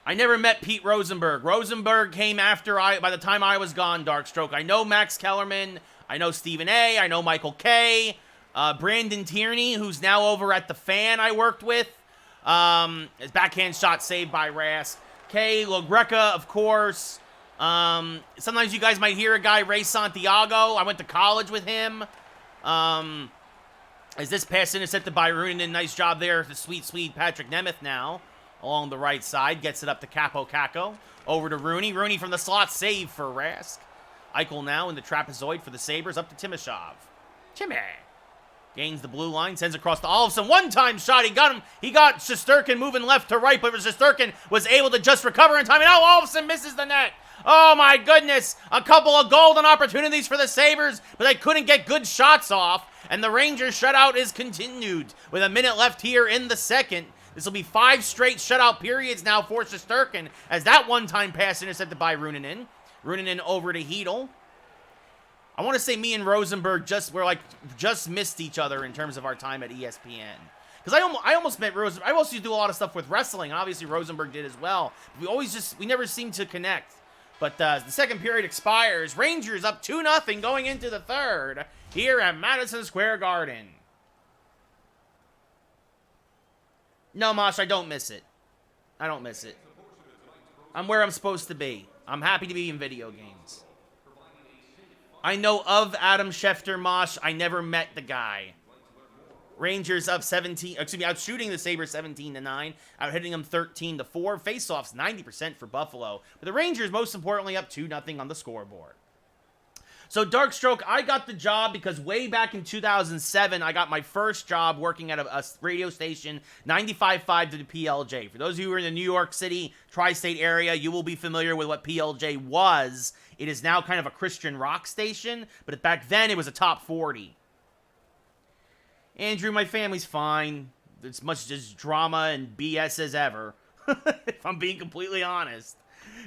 I never met Pete Rosenberg. Rosenberg came by the time I was gone, Darkstroke. I know Max Kellerman. I know Stephen A. I know Michael K. Brandon Tierney, who's now over at the Fan I worked with. His backhand shot saved by Rask. Kay LaGreca, of course. Sometimes you guys might hear a guy, Ray Santiago. I went to college with him. As this pass intercepted by Runen. Nice job there. The sweet Swede Patrick Nemeth now along the right side. Gets it up to Capo Caco. Over to Rooney. Rooney from the slot. Save for Rask. Eichel now in the trapezoid for the Sabres. Up to Timashov. Timmy. Gains the blue line. Sends across to Olofsson. One-time shot. He got him. He got Shesterkin moving left to right. But Shesterkin was able to just recover in time. And now Olofsson misses the net. Oh, my goodness. A couple of golden opportunities for the Sabres. But they couldn't get good shots off. And the Rangers shutout is continued. With a minute left here in the second. This will be 5 straight shutout periods now for Shesterkin. As that one-time pass intercepted by Runen. Runen over to Hedel. I want to say me and Rosenberg just missed each other in terms of our time at ESPN. Because I almost met Rosenberg. I also do a lot of stuff with wrestling. Obviously, Rosenberg did as well. We never seem to connect. But the second period expires. Rangers up 2-0 going into the third here at Madison Square Garden. No, Mosh, I don't miss it. I don't miss it. I'm where I'm supposed to be. I'm happy to be in video games. I know of Adam Schefter, Mosh. I never met the guy. Rangers up out shooting the Sabres 17-9, out hitting them 13-4. Faceoffs 90% for Buffalo. But the Rangers, most importantly, up 2-0 on the scoreboard. So, Darkstroke, I got the job because way back in 2007, I got my first job working at a radio station, 95.5 to the PLJ. For those of you who are in the New York City, tri-state area, you will be familiar with what PLJ was. It is now kind of a Christian rock station, but back then it was a top 40. Andrew, my family's fine. It's much just drama and BS as ever, if I'm being completely honest.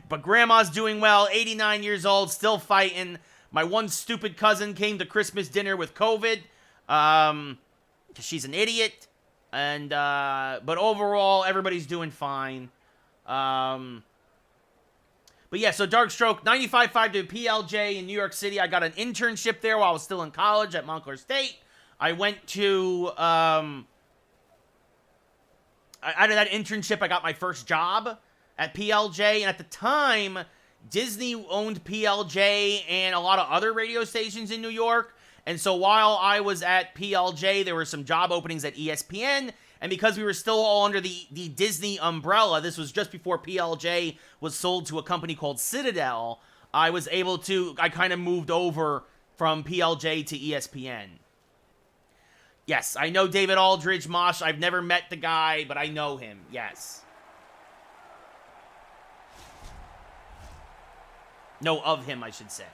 But Grandma's doing well, 89 years old, still fighting. My one stupid cousin came to Christmas dinner with COVID, because she's an idiot. And but overall, everybody's doing fine. But yeah, so Darkstroke, 95.5 to PLJ in New York City. I got an internship there while I was still in college at Montclair State. I went to, out of that internship, I got my first job at PLJ. And at the time, Disney owned PLJ and a lot of other radio stations in New York. And so while I was at PLJ, there were some job openings at ESPN. And because we were still all under the Disney umbrella, this was just before PLJ was sold to a company called Citadel, I kind of moved over from PLJ to ESPN. Yes, I know David Aldridge, Mosh. I've never met the guy, but I know him. Yes. Know of him, I should say.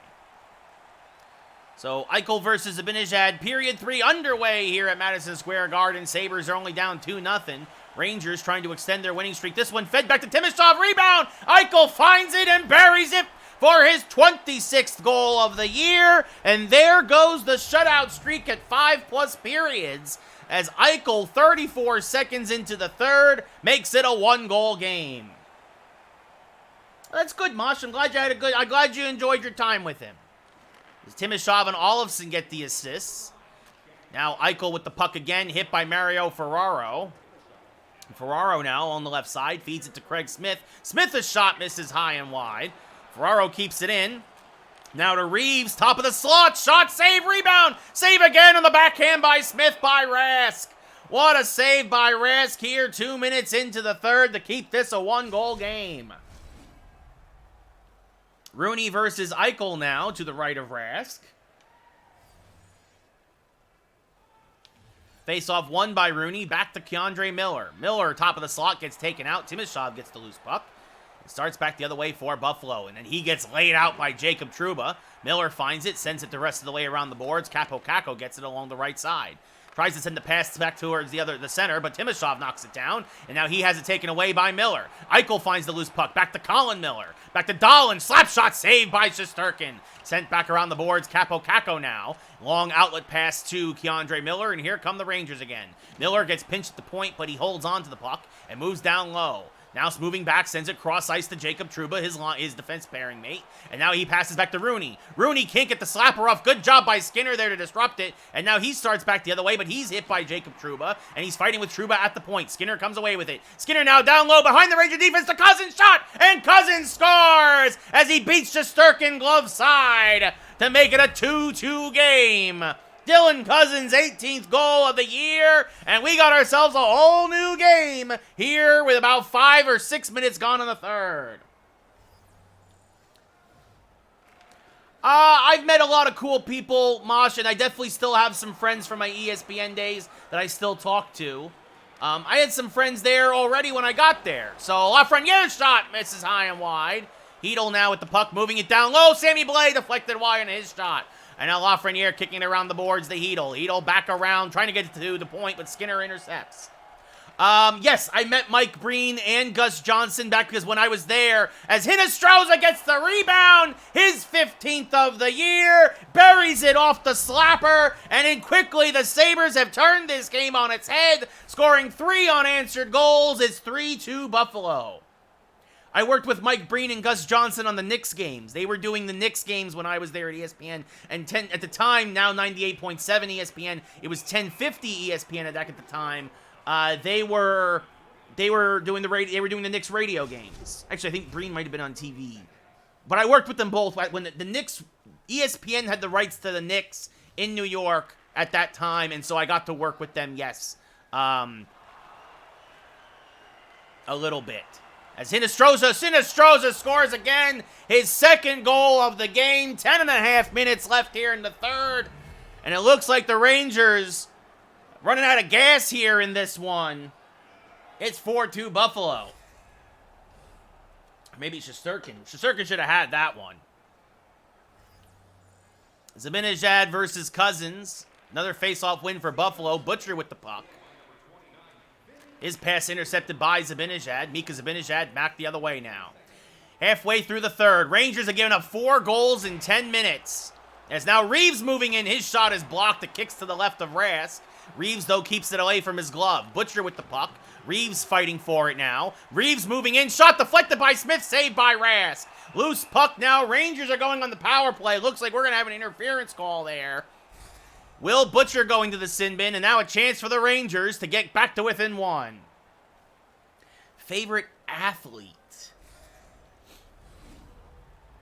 So, Eichel versus Zibanejad. Period 3 underway here at Madison Square Garden. Sabres are only down 2-0. Rangers trying to extend their winning streak. This one fed back to Timashov. Rebound. Eichel finds it and buries it for his 26th goal of the year. And there goes the shutout streak at 5+ periods as Eichel, 34 seconds into the third, makes it a 1-goal game. That's good, Mosh. I'm glad you enjoyed your time with him. As Timashov and Olofsson get the assists. Now Eichel with the puck again, hit by Mario Ferraro. Ferraro now on the left side, feeds it to Craig Smith. Smith's shot misses high and wide. Ferraro keeps it in. Now to Reeves, top of the slot, shot, save, rebound. Save again on the backhand by Smith by Rask. What a save by Rask here, 2 minutes into the third to keep this a 1-goal game. Rooney versus Eichel now to the right of Rask. Face-off won by Rooney, back to Keandre Miller. Miller, top of the slot, gets taken out. Timashov gets the loose puck. It starts back the other way for Buffalo, and then he gets laid out by Jacob Trouba. Miller finds it, sends it the rest of the way around the boards. Capo Caco gets it along the right side. Tries to send the pass back towards the center, but Timashov knocks it down, and now he has it taken away by Miller. Eichel finds the loose puck, back to Colin Miller. Back to Dahlin, slap shot saved by Shesterkin. Sent back around the boards, Capo Caco now. Long outlet pass to Keandre Miller, and here come the Rangers again. Miller gets pinched at the point, but he holds on to the puck and moves down low. Now it's moving back, sends it cross ice to Jacob Trouba, his defense pairing mate. And now he passes back to Rooney. Rooney can't get the slapper off. Good job by Skinner there to disrupt it. And now he starts back the other way, but he's hit by Jacob Trouba. And he's fighting with Trouba at the point. Skinner comes away with it. Skinner now down low behind the Ranger defense to Cousins. Shot! And Cousins scores as he beats Shesterkin glove side to make it a 2-2 game. Dylan Cousins' 18th goal of the year, and we got ourselves a whole new game here with about 5 or 6 minutes gone in the third. I've met a lot of cool people, Mosh, and I definitely still have some friends from my ESPN days that I still talk to. I had some friends there already when I got there. So Lafreniere's shot misses high and wide. Hedel now with the puck, moving it down low. Sammy Blais deflected wide on his shot. And now Lafreniere kicking it around the boards to Hedel. Hedel back around, trying to get to the point, but Skinner intercepts. Yes, I met Mike Breen and Gus Johnson back because when I was there, as Hinostroza gets the rebound, his 15th of the year, buries it off the slapper, and then quickly the Sabres have turned this game on its head, scoring 3 unanswered goals. It's 3-2 Buffalo. I worked with Mike Breen and Gus Johnson on the Knicks games. They were doing the Knicks games when I was there at ESPN. And at the time, now 98.7 ESPN, it was 1050 ESPN at the time. They were doing the Knicks radio games. Actually, I think Breen might have been on TV. But I worked with them both when the Knicks, ESPN had the rights to the Knicks in New York at that time, and so I got to work with them, yes. A little bit. As Sinistroza scores again, his second goal of the game. 10.5 minutes left here in the third. And it looks like the Rangers running out of gas here in this one. It's 4-2 Buffalo. Maybe Shesterkin. Shesterkin should have had that one. Zibanejad versus Cousins. Another face-off win for Buffalo. Butcher with the puck. His pass intercepted by Zibanejad. Mika Zibanejad back the other way now. Halfway through the third. Rangers are giving up 4 goals in 10 minutes. As now Reeves moving in. His shot is blocked. It kicks to the left of Rask. Reeves, though, keeps it away from his glove. Butcher with the puck. Reeves fighting for it now. Reeves moving in. Shot deflected by Smith. Saved by Rask. Loose puck now. Rangers are going on the power play. Looks like we're going to have an interference call there. Will Butcher going to the sin bin, and now a chance for the Rangers to get back to within 1. Favorite athlete?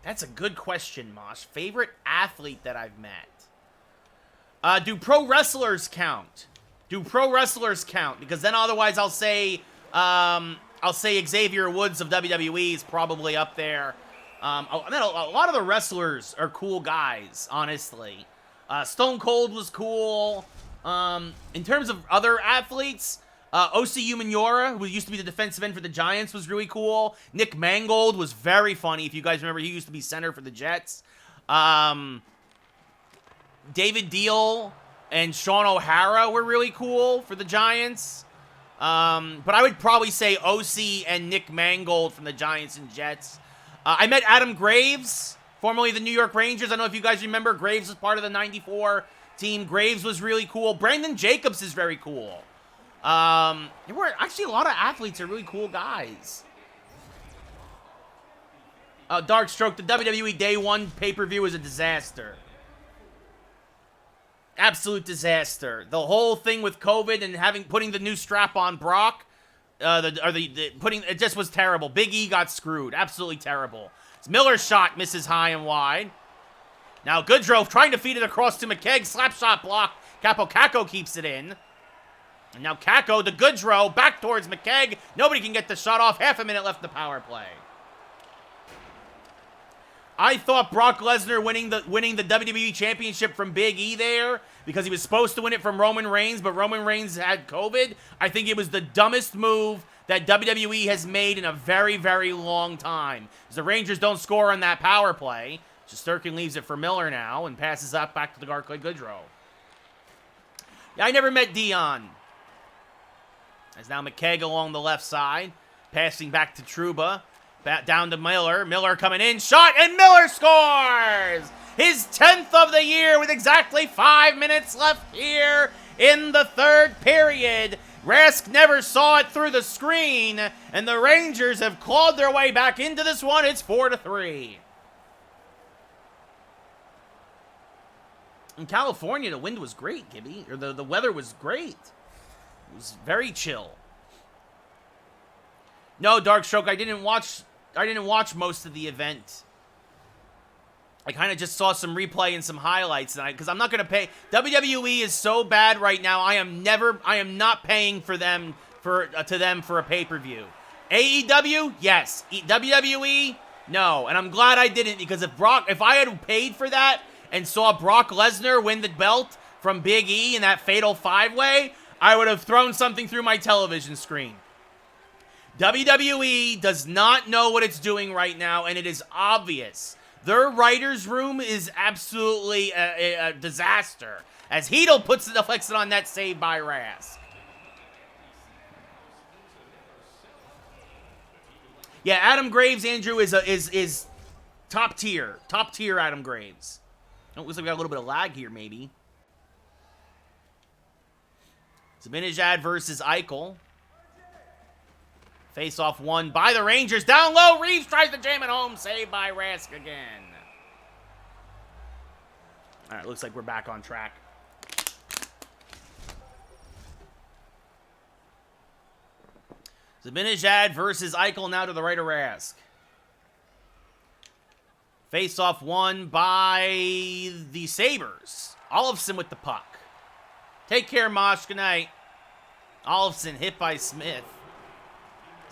That's a good question, Mosh. Favorite athlete that I've met? Do pro wrestlers count? Do pro wrestlers count? Because then otherwise I'll say Xavier Woods of WWE is probably up there. A lot of the wrestlers are cool guys, honestly. Stone Cold was cool. In terms of other athletes, Osi Umenyiora, who used to be the defensive end for the Giants, was really cool. Nick Mangold was very funny. If you guys remember, he used to be center for the Jets. David Deal and Sean O'Hara were really cool for the Giants. But I would probably say Osi and Nick Mangold from the Giants and Jets. I met Adam Graves, formerly the New York Rangers. I don't know if you guys remember. Graves was part of the 94 team. Graves was really cool. Brandon Jacobs is very cool. There were actually a lot of athletes are really cool guys. Dark Stroke, the WWE Day 1 pay-per-view was a disaster. Absolute disaster. The whole thing with COVID and putting the new strap on Brock, it just was terrible. Big E got screwed. Absolutely terrible. Miller's shot misses high and wide. Now Goodrow trying to feed it across to McKegg. Slap shot blocked. Capo Caco keeps it in. And now Caco to Goodrow. Back towards McKegg. Nobody can get the shot off. Half a minute left in the power play. I thought Brock Lesnar winning the WWE Championship from Big E there because he was supposed to win it from Roman Reigns, but Roman Reigns had COVID. I think it was the dumbest move that WWE has made in a very, very long time. As the Rangers don't score on that power play. Shesterkin leaves it for Miller now and passes up back to the Garclay Goodrow. Yeah, I never met Dion. As now McKegg along the left side, passing back to Trouba. Back down to Miller. Miller coming in. Shot, and Miller scores! His 10th of the year with exactly 5 minutes left here in the third period. Rask never saw it through the screen, and the Rangers have clawed their way back into this one. It's 4-3. In California, the wind was great, Gibby. Or the weather was great. It was very chill. No, Darkstroke, I didn't watch most of the event. I kind of just saw some replay and some highlights tonight because I'm not going to pay. WWE is so bad right now. I am not paying for them for a pay-per-view. AEW, yes. WWE, no. And I'm glad I didn't because if I had paid for that and saw Brock Lesnar win the belt from Big E in that fatal 5-way, I would have thrown something through my television screen. WWE does not know what it's doing right now, and it is obvious. Their writer's room is absolutely a disaster. As Heedle puts the deflection on that save by Rask. Yeah, Adam Graves, Andrew, is top tier. Top tier Adam Graves. Oh, looks like we got a little bit of lag here, maybe. Zibanejad versus Eichel. Face-off won by the Rangers. Down low, Reeves tries to jam it home. Saved by Rask again. All right, looks like we're back on track. Zibanejad versus Eichel now to the right of Rask. Face-off won by the Sabres. Olofsson with the puck. Take care, Mosh. Good night. Olofsson hit by Smith.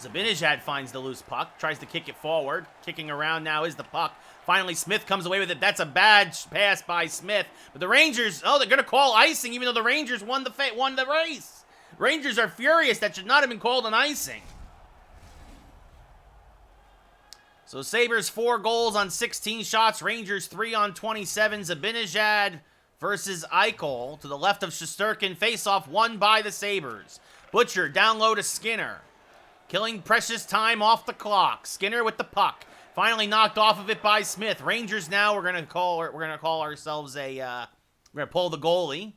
Zibanejad finds the loose puck, tries to kick it forward. Kicking around now is the puck. Finally, Smith comes away with it. That's a bad pass by Smith. But the Rangers, they're going to call icing even though the Rangers won the race. Rangers are furious. That should not have been called an icing. So Sabres 4 goals on 16 shots. Rangers 3 on 27. Zibanejad versus Eichel to the left of Shesterkin. Face-off won by the Sabres. Butcher down low to Skinner. Killing precious time off the clock. Skinner with the puck. Finally knocked off of it by Smith. Rangers now, we're gonna call ourselves we're gonna pull the goalie.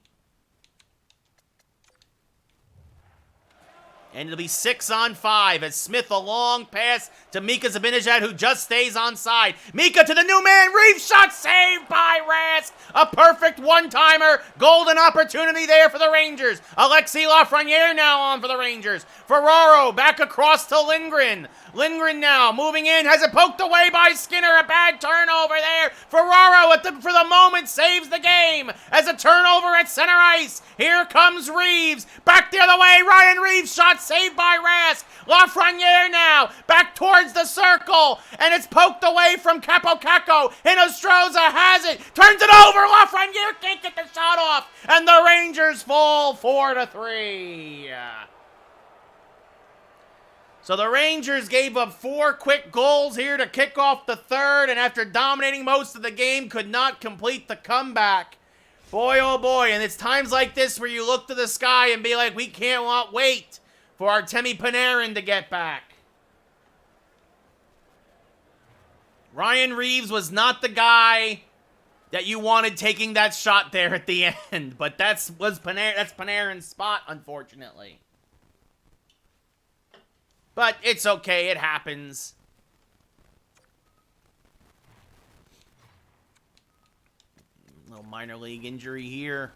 And it'll be 6 on 5 as Smith a long pass to Mika Zibanejad, who just stays onside. Mika to the new man. Reeves shot saved by Rask. A perfect one-timer. Golden opportunity there for the Rangers. Alexis Lafreniere now on for the Rangers. Ferraro back across to Lindgren. Lindgren now moving in. Has it poked away by Skinner. A bad turnover there. Ferraro for the moment saves the game as a turnover at center ice. Here comes Reeves. Back the other way. Ryan Reeves shot saved by Rask. Lafreniere now back towards the circle, and it's poked away from Capocaco. Hinostroza has it, turns it over. Lafreniere can't get the shot off, and the Rangers fall 4-3. So the Rangers gave up 4 quick goals here to kick off the third, and after dominating most of the game, could not complete the comeback. Boy, oh boy, and it's times like this where you look to the sky and be like, we can't wait for Artemi Panarin to get back. Ryan Reeves was not the guy that you wanted taking that shot there at the end, but that's Panarin's spot, unfortunately. But it's okay, it happens. Little minor league injury here.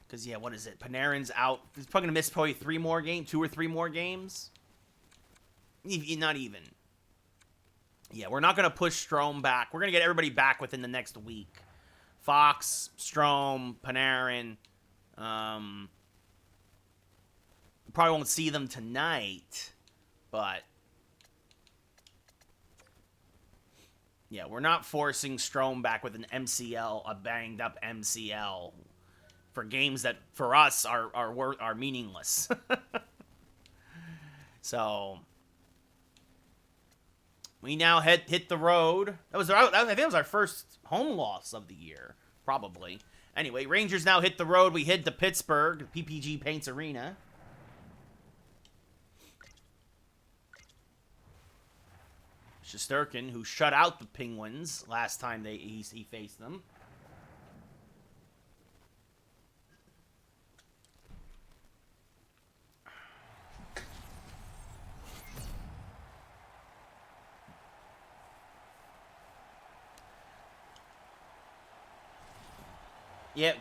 Because, yeah, what is it? Panarin's out. He's probably going to miss 2 or 3 more games. Not even. Yeah, we're not going to push Strome back. We're going to get everybody back within the next week. Fox, Strome, Panarin. Probably won't see them tonight, but yeah, we're not forcing Strome back with an MCL, a banged up MCL, for games that for us are meaningless. So we now hit the road. I think it was our first home loss of the year, probably. Anyway, Rangers now hit the road. We head to Pittsburgh, PPG Paints Arena. Shesterkin, who shut out the Penguins last time he faced them. Yeah.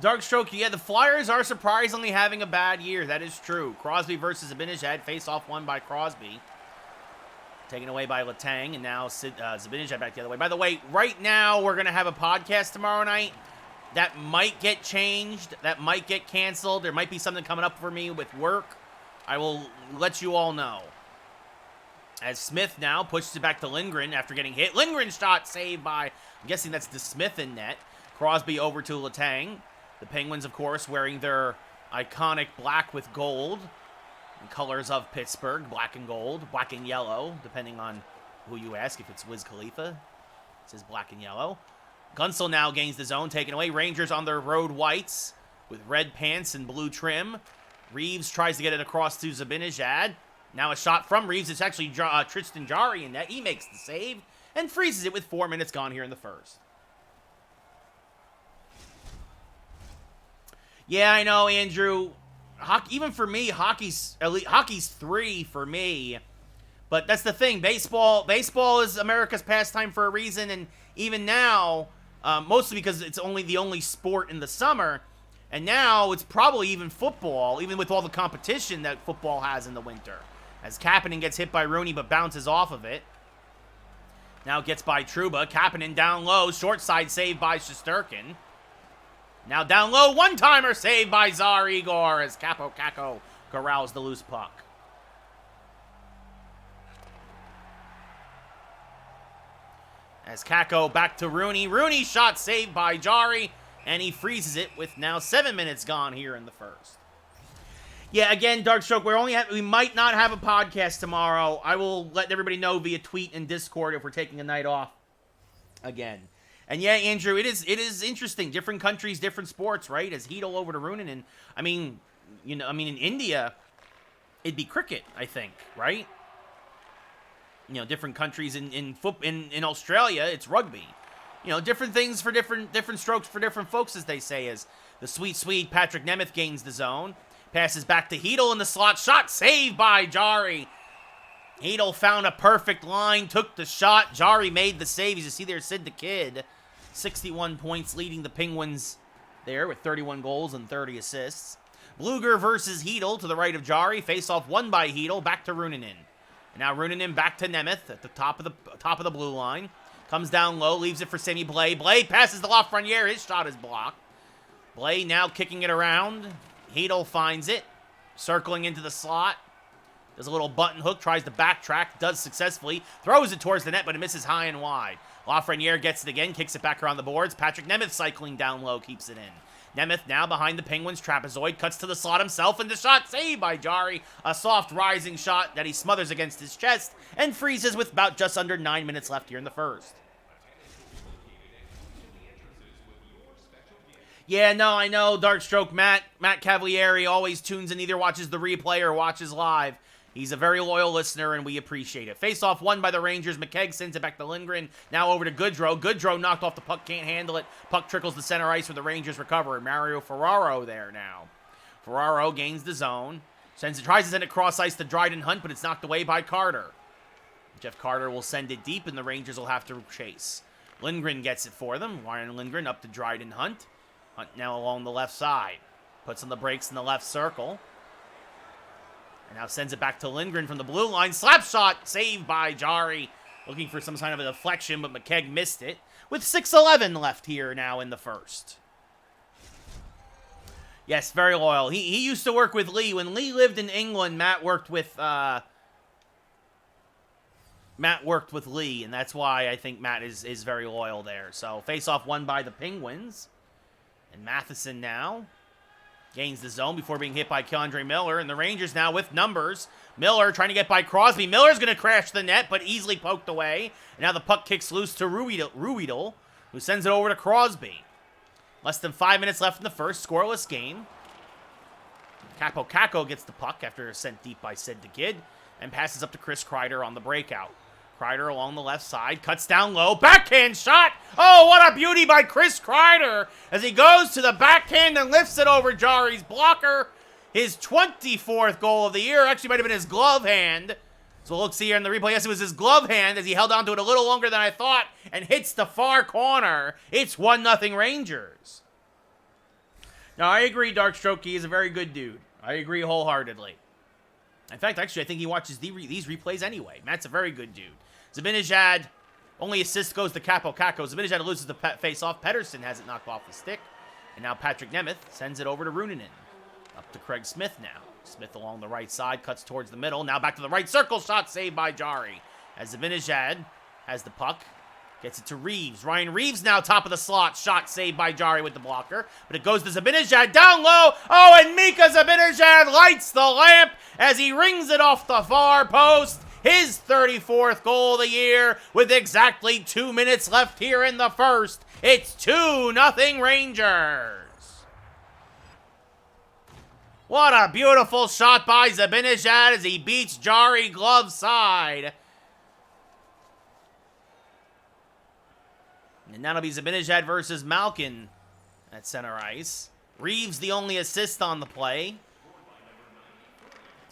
Darkstroke, yeah, the Flyers are surprisingly having a bad year. That is true. Crosby versus Zibanejad, face-off won by Crosby. Taken away by Letang, and now Zibanejad back the other way. By the way, right now, we're going to have a podcast tomorrow night. That might get changed. That might get canceled. There might be something coming up for me with work. I will let you all know. As Smith now pushes it back to Lindgren after getting hit. Lindgren shot saved by, I'm guessing that's the Smith in net. Crosby over to Letang. The Penguins, of course, wearing their iconic black with gold. The colors of Pittsburgh, black and gold, black and yellow, depending on who you ask. If it's Wiz Khalifa, it says black and yellow. Gunsel now gains the zone, taken away. Rangers on their road whites with red pants and blue trim. Reeves tries to get it across to Zibanejad. Now a shot from Reeves. It's actually Tristan Jarry in net. He makes the save and freezes it with 4 minutes gone here in the first. Yeah, I know, Andrew. Even for me, hockey's 3 for me. But that's the thing. Baseball is America's pastime for a reason, and even now, mostly because it's the only sport in the summer, and now it's probably even football, even with all the competition that football has in the winter. As Kapanen gets hit by Rooney but bounces off of it. Now gets by Trouba. Kapanen down low. Short side save by Shesterkin. Now down low, one-timer saved by Tsar Igor as Kako corrals the loose puck. As Kako back to Rooney. Rooney shot saved by Jarry, and he freezes it with now 7 minutes gone here in the first. Yeah, again, Darkstroke, we might not have a podcast tomorrow. I will let everybody know via tweet and Discord if we're taking a night off again. And yeah, Andrew, it is interesting. Different countries, different sports, right? As Hedel over to Runen, and in India, it'd be cricket, I think, right? You know, different countries in Australia, it's rugby. You know, different things for different strokes for different folks, as they say. As the sweet Swede Patrick Nemeth gains the zone, passes back to Hedel in the slot, shot saved by Jarry. Hedel found a perfect line, took the shot. Jarry made the save. As you see there, Sid the Kid. 61 points leading the Penguins there with 31 goals and 30 assists. Bluger versus Hedel to the right of Jarry. Face-off won by Hedel. Back to Runen. And now Runen back to Nemeth at the top of the blue line. Comes down low, leaves it for Sammy Blais. Blais passes to Lafreniere. His shot is blocked. Blais now kicking it around. Hedel finds it. Circling into the slot. Does a little button hook, tries to backtrack, does successfully, throws it towards the net, but it misses high and wide. Lafreniere gets it again, kicks it back around the boards. Patrick Nemeth cycling down low, keeps it in. Nemeth now behind the Penguins, trapezoid, cuts to the slot himself, and the shot saved by Jarry. A soft rising shot that he smothers against his chest, and freezes with about just under 9 minutes left here in the first. Yeah, no, I know, Darkstroke, Matt Cavalieri always tunes in, either watches the replay or watches live. He's a very loyal listener, and we appreciate it. Face-off won by the Rangers. McKegg sends it back to Lindgren. Now over to Goodrow. Goodrow knocked off the puck, can't handle it. Puck trickles to center ice for the Rangers recover. Mario Ferraro there now. Ferraro gains the zone. Tries to send it cross ice to Dryden Hunt, but it's knocked away by Carter. Jeff Carter will send it deep, and the Rangers will have to chase. Lindgren gets it for them. Ryan Lindgren up to Dryden Hunt. Hunt now along the left side. Puts on the brakes in the left circle. And now sends it back to Lindgren from the blue line. Slap shot saved by Jarry. Looking for some kind of a deflection, but McKegg missed it. With 6:11 left here now in the first. Yes, very loyal. He used to work with Lee. When Lee lived in England, Matt worked with Lee, and that's why I think Matt is very loyal there. So face-off won by the Penguins. And Matheson now gains the zone before being hit by Keandre Miller. And the Rangers now with numbers. Miller trying to get by Crosby. Miller's going to crash the net, but easily poked away. And now the puck kicks loose to Ruhwedel, who sends it over to Crosby. Less than 5 minutes left in the first. Scoreless game. Kako gets the puck after sent deep by Sid the Kid. and passes up to Chris Kreider on the breakout. Kreider along the left side, cuts down low, backhand shot. Oh, what a beauty by Chris Kreider as he goes to the backhand and lifts it over Jarry's blocker. His 24th goal of the year. Actually might have been his glove hand. So look, see here in the replay. Yes, it was his glove hand as he held onto it a little longer than I thought and hits the far corner. It's 1-0 Rangers. Now, I agree, Darkstroke, he is a very good dude. I agree wholeheartedly. In fact, actually, I think he watches these replays anyway. Matt's a very good dude. Zibanejad, only assist goes to Capo Caco. Zibanejad loses the face-off. Pettersson has it knocked off the stick. And now Patrick Nemeth sends it over to Runanen. Up to Craig Smith now. Smith along the right side, cuts towards the middle. Now back to the right circle. Shot saved by Jarry. As Zibanejad has the puck. Gets it to Reeves. Ryan Reeves now top of the slot. Shot saved by Jarry with the blocker. But it goes to Zibanejad down low. Oh, and Mika Zibanejad lights the lamp as he rings it off the far post. His 34th goal of the year with exactly 2 minutes left here in the first. It's 2-0 Rangers. What a beautiful shot by Zibanejad as he beats Jarry glove side. And that'll be Zibanejad versus Malkin at center ice. Reeves the only assist on the play.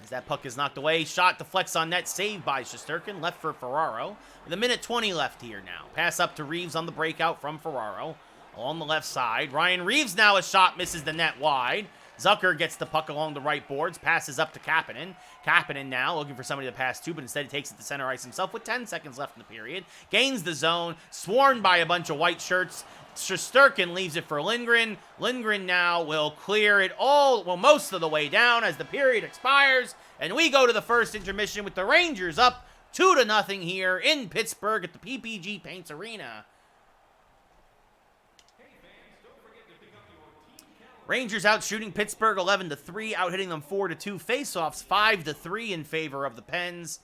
As that puck is knocked away, shot deflects on net, saved by Shesterkin, left for Ferraro. With 1:20 left here now. Pass up to Reeves on the breakout from Ferraro. Along the left side, Ryan Reeves now a shot misses the net wide. Zucker gets the puck along the right boards, passes up to Kapanen. Kapanen now looking for somebody to pass to, but instead he takes it to center ice himself with 10 seconds left in the period. Gains the zone, swarmed by a bunch of white shirts. Shesterkin leaves it for Lindgren. Lindgren now will clear it most of the way down as the period expires. And we go to the first intermission with the Rangers up 2-0 here in Pittsburgh at the PPG Paints Arena. Rangers out shooting Pittsburgh 11-3, out hitting them 4-2. Faceoffs 5-3 in favor of the Pens.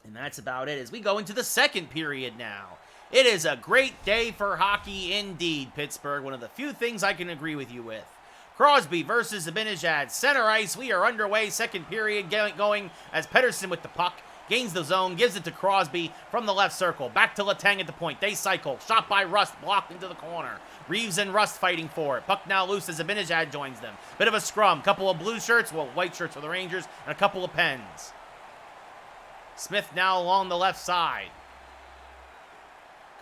And that's about it as we go into the second period now. It is a great day for hockey indeed, Pittsburgh. One of the few things I can agree with you with. Crosby versus Zibanejad. Center ice, we are underway. Second period going as Pettersson with the puck. Gains the zone, gives it to Crosby from the left circle. Back to Letang at the point. They cycle. Shot by Rust, blocked into the corner. Reeves and Rust fighting for it. Puck now loose as Zibanejad joins them. Bit of a scrum. Couple of blue shirts, white shirts for the Rangers, and a couple of Pens. Smith now along the left side.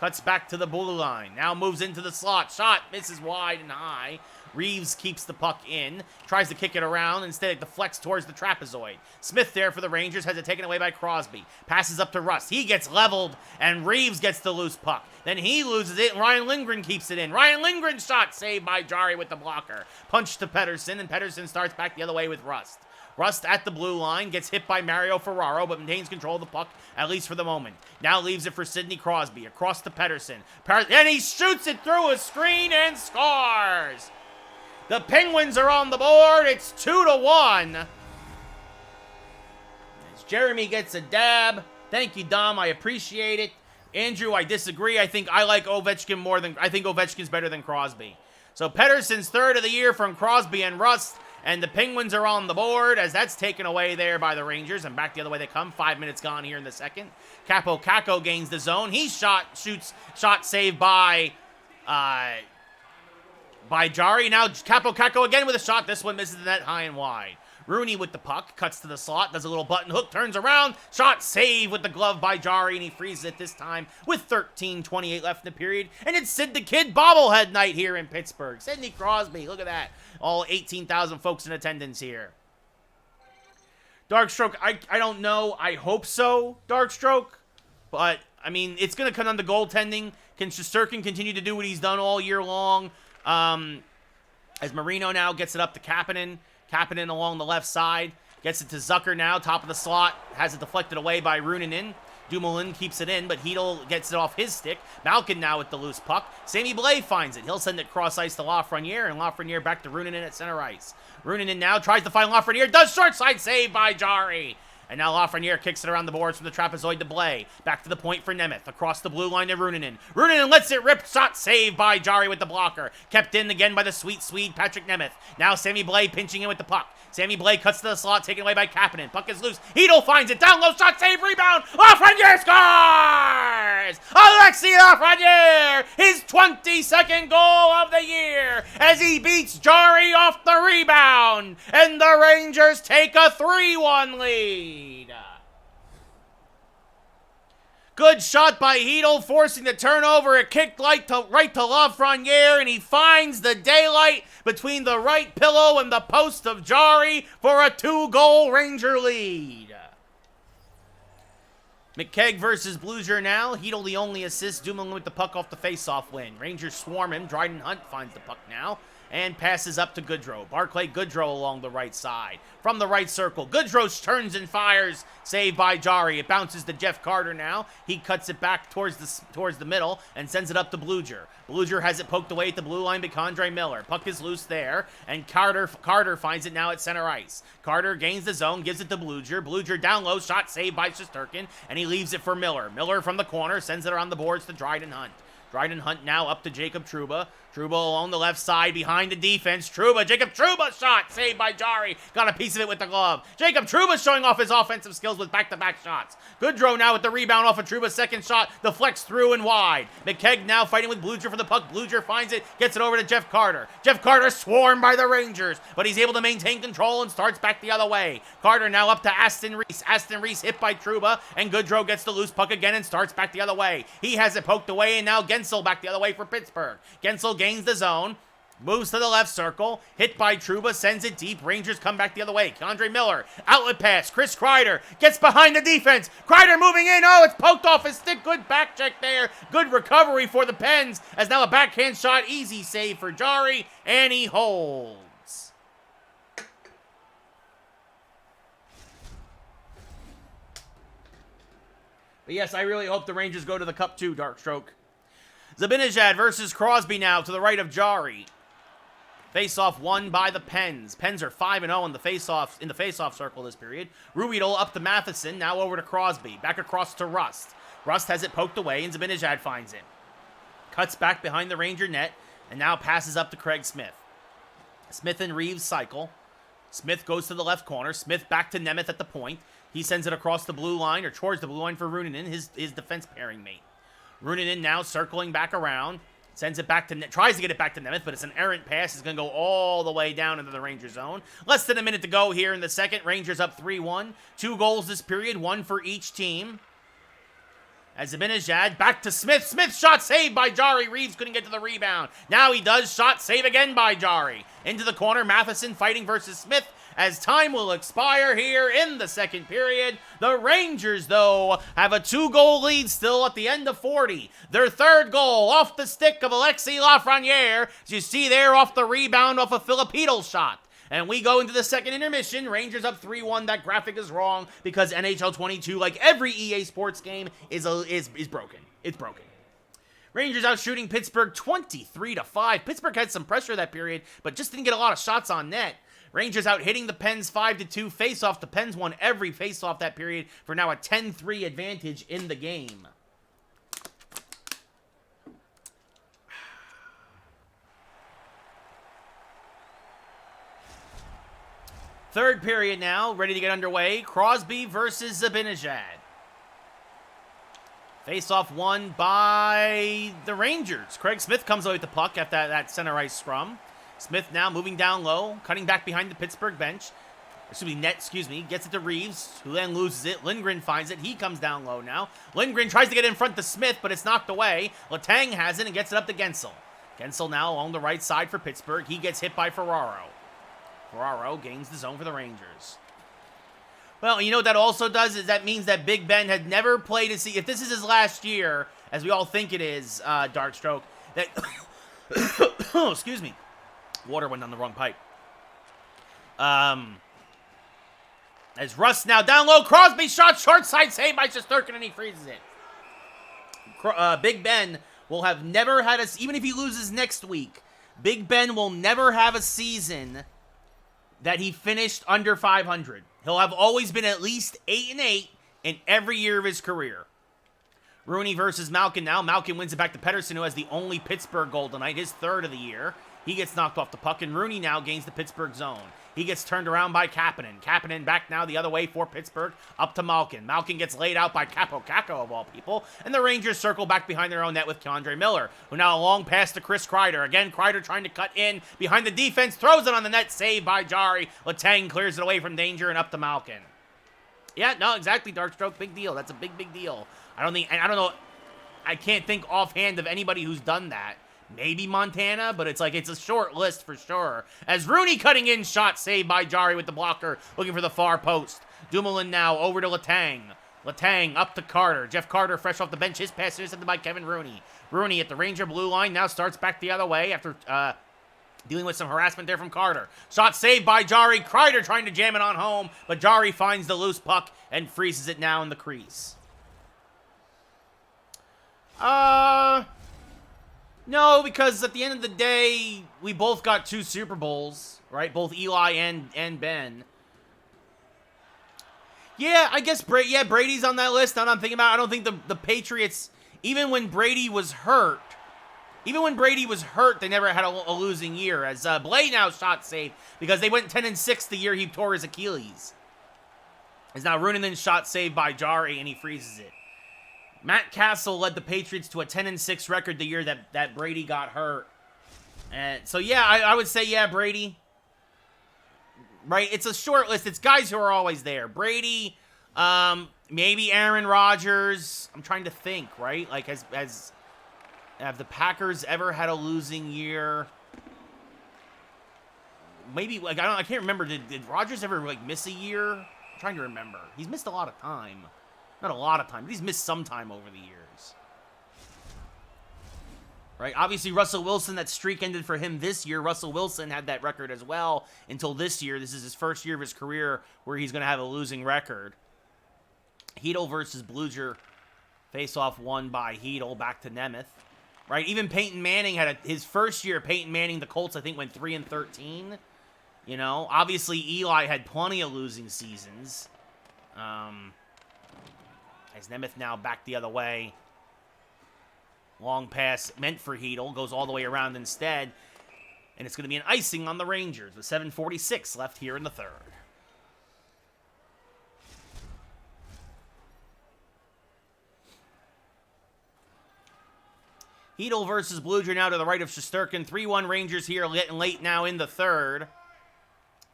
Cuts back to the blue line. Now moves into the slot. Shot misses wide and high. Reeves keeps the puck in. Tries to kick it around. Instead, it deflects towards the trapezoid. Smith there for the Rangers. Has it taken away by Crosby. Passes up to Rust. He gets leveled, and Reeves gets the loose puck. Then he loses it, and Ryan Lindgren keeps it in. Ryan Lindgren's shot saved by Jarry with the blocker. Punch to Pettersson, and Pettersson starts back the other way with Rust. Rust at the blue line, gets hit by Mario Ferraro, but maintains control of the puck, at least for the moment. Now leaves it for Sidney Crosby, across to Pettersson. And he shoots it through a screen and scores! The Penguins are on the board, it's 2-1. As Jeremy gets a dab. Thank you, Dom, I appreciate it. Andrew, I disagree. I think Ovechkin's better than Crosby. So Pettersson's third of the year from Crosby and Rust. And the Penguins are on the board as that's taken away there by the Rangers. And back the other way they come. 5 minutes gone here in the second. Capo Caco gains the zone. He shot saved by Jarry. Now Capo Caco again with a shot. This one misses the net high and wide. Rooney with the puck. Cuts to the slot. Does a little button hook. Turns around. Shot saved with the glove by Jarry. And he freezes it this time with 13:28 left in the period. And it's Sid the Kid bobblehead night here in Pittsburgh. Sidney Crosby. Look at that. All 18,000 folks in attendance here. Darkstroke, I don't know. I hope so, Darkstroke. But, I mean, it's going to come down to goaltending. Can Shesterkin continue to do what he's done all year long? As Marino now gets it up to Kapanen. Kapanen along the left side. Gets it to Zucker now, top of the slot. Has it deflected away by Runanen. Dumoulin keeps it in, but Hedel gets it off his stick. Malkin now with the loose puck. Sammy Blais finds it. He'll send it cross ice to Lafreniere, and Lafreniere back to Runanen at center ice. Runanen now tries to find Lafreniere. Does short side save by Jarry. And now Lafreniere kicks it around the boards from the trapezoid to Blais. Back to the point for Nemeth. Across the blue line to Ruunanen. Ruunanen lets it rip. Shot saved by Jari with the blocker. Kept in again by the sweet Swede, Patrick Nemeth. Now Sammy Blais pinching in with the puck. Sammy Blais cuts to the slot, taken away by Kapanen. Puck is loose. Hedel finds it. Down low. Shot save. Rebound. Lafreniere scores! Alexis Lafreniere! His 22nd goal of the year as he beats Jari off the rebound. And the Rangers take a 3-1 lead. Good shot by Hedel, forcing the turnover. It kicked right to Lafreniere, and he finds the daylight between the right pillow and the post of Jari for a 2-goal Ranger lead. McKegg versus Bluger now. Hedel the only assist. Dumoulin with the puck off the face-off win. Rangers swarm him. Dryden Hunt finds the puck now and passes up to Goodrow. Barclay Goodrow along the right side. From the right circle, Goodrow turns and fires. Saved by Jari. It bounces to Jeff Carter now. He cuts it back towards the middle and sends it up to Bluger. Bluger has it poked away at the blue line by Condre Miller. Puck is loose there, and Carter finds it now at center ice. Carter gains the zone, gives it to Bluger. Bluger down low, shot saved by Shesterkin, and he leaves it for Miller. Miller from the corner sends it around the boards to Dryden Hunt. Dryden Hunt now up to Jacob Trouba. Trouba along the left side behind the defense. Jacob Trouba shot saved by Jari. Got a piece of it with the glove. Jacob Trouba showing off his offensive skills with back-to-back shots. Goodrow now with the rebound off of Trouba's second shot. Deflects through and wide. McKegg now fighting with Bluger for the puck. Bluger finds it, gets it over to Jeff Carter. Jeff Carter swarmed by the Rangers, but he's able to maintain control and starts back the other way. Carter now up to Aston Reese. Aston Reese hit by Trouba, and Goodrow gets the loose puck again and starts back the other way. He has it poked away, and now Gensel back the other way for Pittsburgh. Gensel gains the zone. Moves to the left circle. Hit by Trouba. Sends it deep. Rangers come back the other way. Condre Miller. Outlet pass. Chris Kreider gets behind the defense. Kreider moving in. Oh, it's poked off his stick. Good back check there. Good recovery for the Pens. As now a backhand shot. Easy save for Jari. And he holds. But yes, I really hope the Rangers go to the Cup too, Darkstroke. Zibanejad versus Crosby now to the right of Jari. Face-off won by the Pens. Pens are 5-0 in the face-off circle this period. Ruhwedel up to Matheson, now over to Crosby. Back across to Rust. Rust has it poked away, and Zibanejad finds it. Cuts back behind the Ranger net, and now passes up to Craig Smith. Smith and Reeves cycle. Smith goes to the left corner. Smith back to Nemeth at the point. He sends it across the blue line, or towards the blue line for Ruunanen, his defense pairing mate. Ruunanen now circling back around. Sends it back to tries to get it back to Nemeth, but it's an errant pass. It's going to go all the way down into the Ranger zone. Less than a minute to go here in the second. Rangers up 3-1. 2 goals this period, 1 for each team. As Zibanejad back to Smith. Smith shot saved by Jari. Reeves couldn't get to the rebound. Now he does. Shot save again by Jari. Into the corner. Matheson fighting versus Smith. As time will expire here in the second period. The Rangers, though, have a 2-goal lead still at the end of 40. Their third goal off the stick of Alexis Lafreniere. As you see there, off the rebound off a Philip Hedel shot. And we go into the second intermission. Rangers up 3-1. That graphic is wrong because NHL 22, like every EA Sports game, is broken. It's broken. Rangers out shooting Pittsburgh 23-5. Pittsburgh had some pressure that period, but just didn't get a lot of shots on net. Rangers out hitting the Pens 5-2. Face-off, the Pens won every face-off that period for now a 10-3 advantage in the game. Third period now, ready to get underway. Crosby versus Zibanejad. Face-off won by the Rangers. Craig Smith comes away with the puck at that center ice scrum. Smith now moving down low, cutting back behind the Pittsburgh bench. Gets it to Reeves, who then loses it. Lindgren finds it. He comes down low now. Lindgren tries to get in front to Smith, but it's knocked away. Letang has it and gets it up to Gensel. Gensel now along the right side for Pittsburgh. He gets hit by Ferraro. Ferraro gains the zone for the Rangers. Well, you know what that also does is that means that Big Ben had never played if this is his last year, as we all think it is, Darkstroke, that, excuse me, water went down the wrong pipe. As Russ now down low, Crosby shot, short side save by Shesterkin, and he freezes it. Big Ben will have never had even if he loses next week, Big Ben will never have a season that he finished under 500. He'll have always been at least 8-8 in every year of his career. Rooney versus Malkin now. Malkin wins it back to Pettersson, who has the only Pittsburgh goal tonight, his third of the year. He gets knocked off the puck, and Rooney now gains the Pittsburgh zone. He gets turned around by Kapanen. Kapanen back now the other way for Pittsburgh, up to Malkin. Malkin gets laid out by Capo Caco, of all people, and the Rangers circle back behind their own net with K'Andre Miller, who now a long pass to Chris Kreider. Again, Kreider trying to cut in behind the defense, throws it on the net, saved by Jari. Letang clears it away from danger and up to Malkin. Yeah, no, exactly, Darkstroke, big deal. That's a big, big deal. I don't know, I can't think offhand of anybody who's done that. Maybe Montana, but it's a short list for sure. As Rooney cutting in, shot saved by Jari with the blocker, looking for the far post. Dumoulin now over to Letang. Letang up to Carter. Jeff Carter fresh off the bench. His pass intercepted by Kevin Rooney. Rooney at the Ranger blue line now starts back the other way after dealing with some harassment there from Carter. Shot saved by Jari. Kreider trying to jam it on home, but Jari finds the loose puck and freezes it now in the crease. No, because at the end of the day, we both got 2 Super Bowls, right? Both Eli and Ben. Yeah, I guess Brady's on that list. Now that I'm thinking about it, I don't think the Patriots, even when Brady was hurt, they never had a losing year. As Blay now shot saved because they went 10-6 the year he tore his Achilles. As now Runanen shot saved by Jari, and he freezes it. Matt Castle led the Patriots to a 10-6 record the year that Brady got hurt. And so, yeah, I would say, yeah, Brady. Right? It's a short list. It's guys who are always there. Brady, maybe Aaron Rodgers. I'm trying to think, right? Like, have the Packers ever had a losing year? Maybe, like, I can't remember. Did Rodgers ever, like, miss a year? I'm trying to remember. He's missed a lot of time. Not a lot of time, but he's missed some time over the years. Right? Obviously, Russell Wilson, that streak ended for him this year. Russell Wilson had that record as well until this year. This is his first year of his career where he's going to have a losing record. Hedel versus Bluger. Face-off won by Hedel, back to Nemeth. Right? Even Peyton Manning had his first year. Peyton Manning, the Colts, I think, went 3-13. You know? Obviously, Eli had plenty of losing seasons. As Nemeth now back the other way. Long pass meant for Hedel. Goes all the way around instead. And it's going to be an icing on the Rangers with 7:46 left here in the third. Hedel versus Bluger now to the right of Shesterkin. 3-1 Rangers here, getting late now in the third.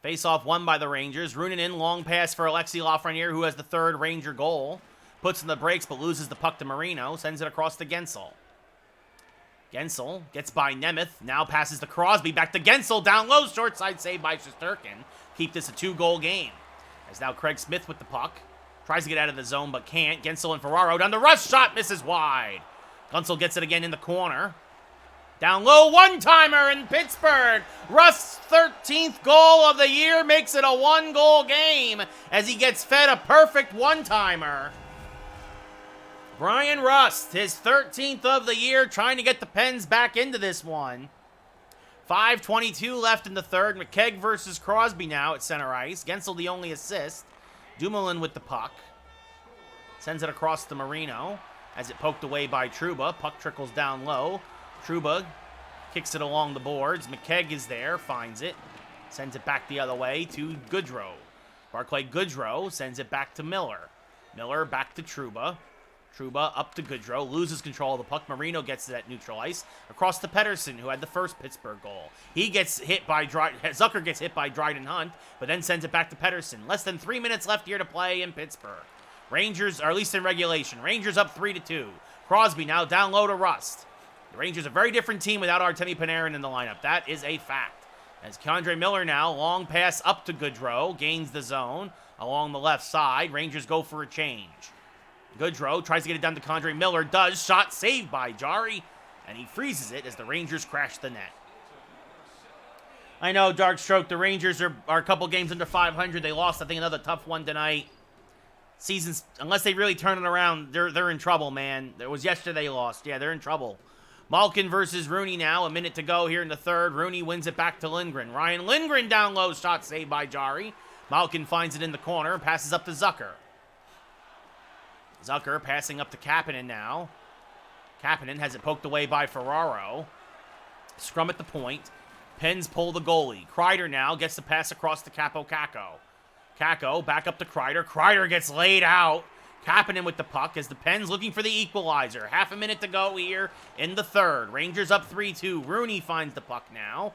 Face-off won by the Rangers. Runanen, long pass for Alexi Lafreniere, who has the third Ranger goal. Puts in the brakes, but loses the puck to Marino. Sends it across to Gensel. Gensel gets by Nemeth. Now passes to Crosby. Back to Gensel. Down low. Short side save by Shesterkin. Keep this a 2-goal game. As now Craig Smith with the puck. Tries to get out of the zone, but can't. Gensel and Ferraro down the rush. Shot misses wide. Gunsel gets it again in the corner. Down low. One-timer in Pittsburgh. Rust's 13th goal of the year makes it a 1-goal game as he gets fed a perfect one-timer. Brian Rust, his 13th of the year, trying to get the Pens back into this one. 5:22 left in the third. McKegg versus Crosby now at center ice. Gensel the only assist. Dumoulin with the puck. Sends it across to Marino as it poked away by Trouba. Puck trickles down low. Trouba kicks it along the boards. McKegg is there, finds it. Sends it back the other way to Goodrow. Barclay Goodrow sends it back to Miller. Miller back to Trouba. Trouba up to Goodrow, loses control of the puck. Marino gets to that neutral ice. Across to Pettersson, who had the first Pittsburgh goal. He gets hit by Zucker gets hit by Dryden Hunt, but then sends it back to Pettersson. Less than 3 minutes left here to play in Pittsburgh. Rangers, or at least in regulation. Rangers up 3-2. Crosby now down low to Rust. The Rangers a very different team without Artemi Panarin in the lineup. That is a fact. As K'Andre Miller now, long pass up to Goodrow, gains the zone along the left side. Rangers go for a change. Goodrow tries to get it down to K'Andre Miller. Does. Shot saved by Jari. And he freezes it as the Rangers crash the net. I know, Darkstroke, the Rangers are a couple games under 500. They lost, I think, another tough one tonight. Seasons, unless they really turn it around, they're in trouble, man. It was yesterday they lost. Yeah, they're in trouble. Malkin versus Rooney now. A minute to go here in the third. Rooney wins it back to Lindgren. Ryan Lindgren down low. Shot saved by Jari. Malkin finds it in the corner, passes up to Zucker. Zucker passing up to Kapanen now. Kapanen has it poked away by Ferraro. Scrum at the point. Pens pull the goalie. Kreider now gets the pass across to Kako. Kako back up to Kreider. Kreider gets laid out. Kapanen with the puck as the Pens looking for the equalizer. Half a minute to go here in the third. Rangers up 3-2. Rooney finds the puck now.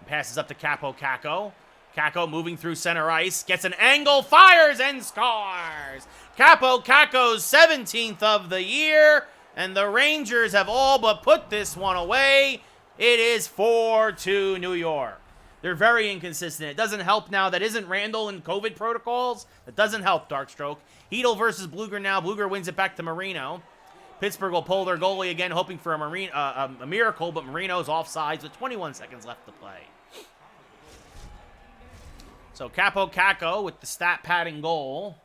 Passes up to Kako. Kako moving through center ice. Gets an angle, fires, and scores! Kako's 17th of the year. And the Rangers have all but put this one away. It is 4-2 New York. They're very inconsistent. It doesn't help now. That isn't Randall in COVID protocols. That doesn't help, Darkstroke. Hedel versus Bluger now. Bluger wins it back to Marino. Pittsburgh will pull their goalie again, hoping for a miracle, but Marino's offsides with 21 seconds left to play. So Kako with the stat padding goal.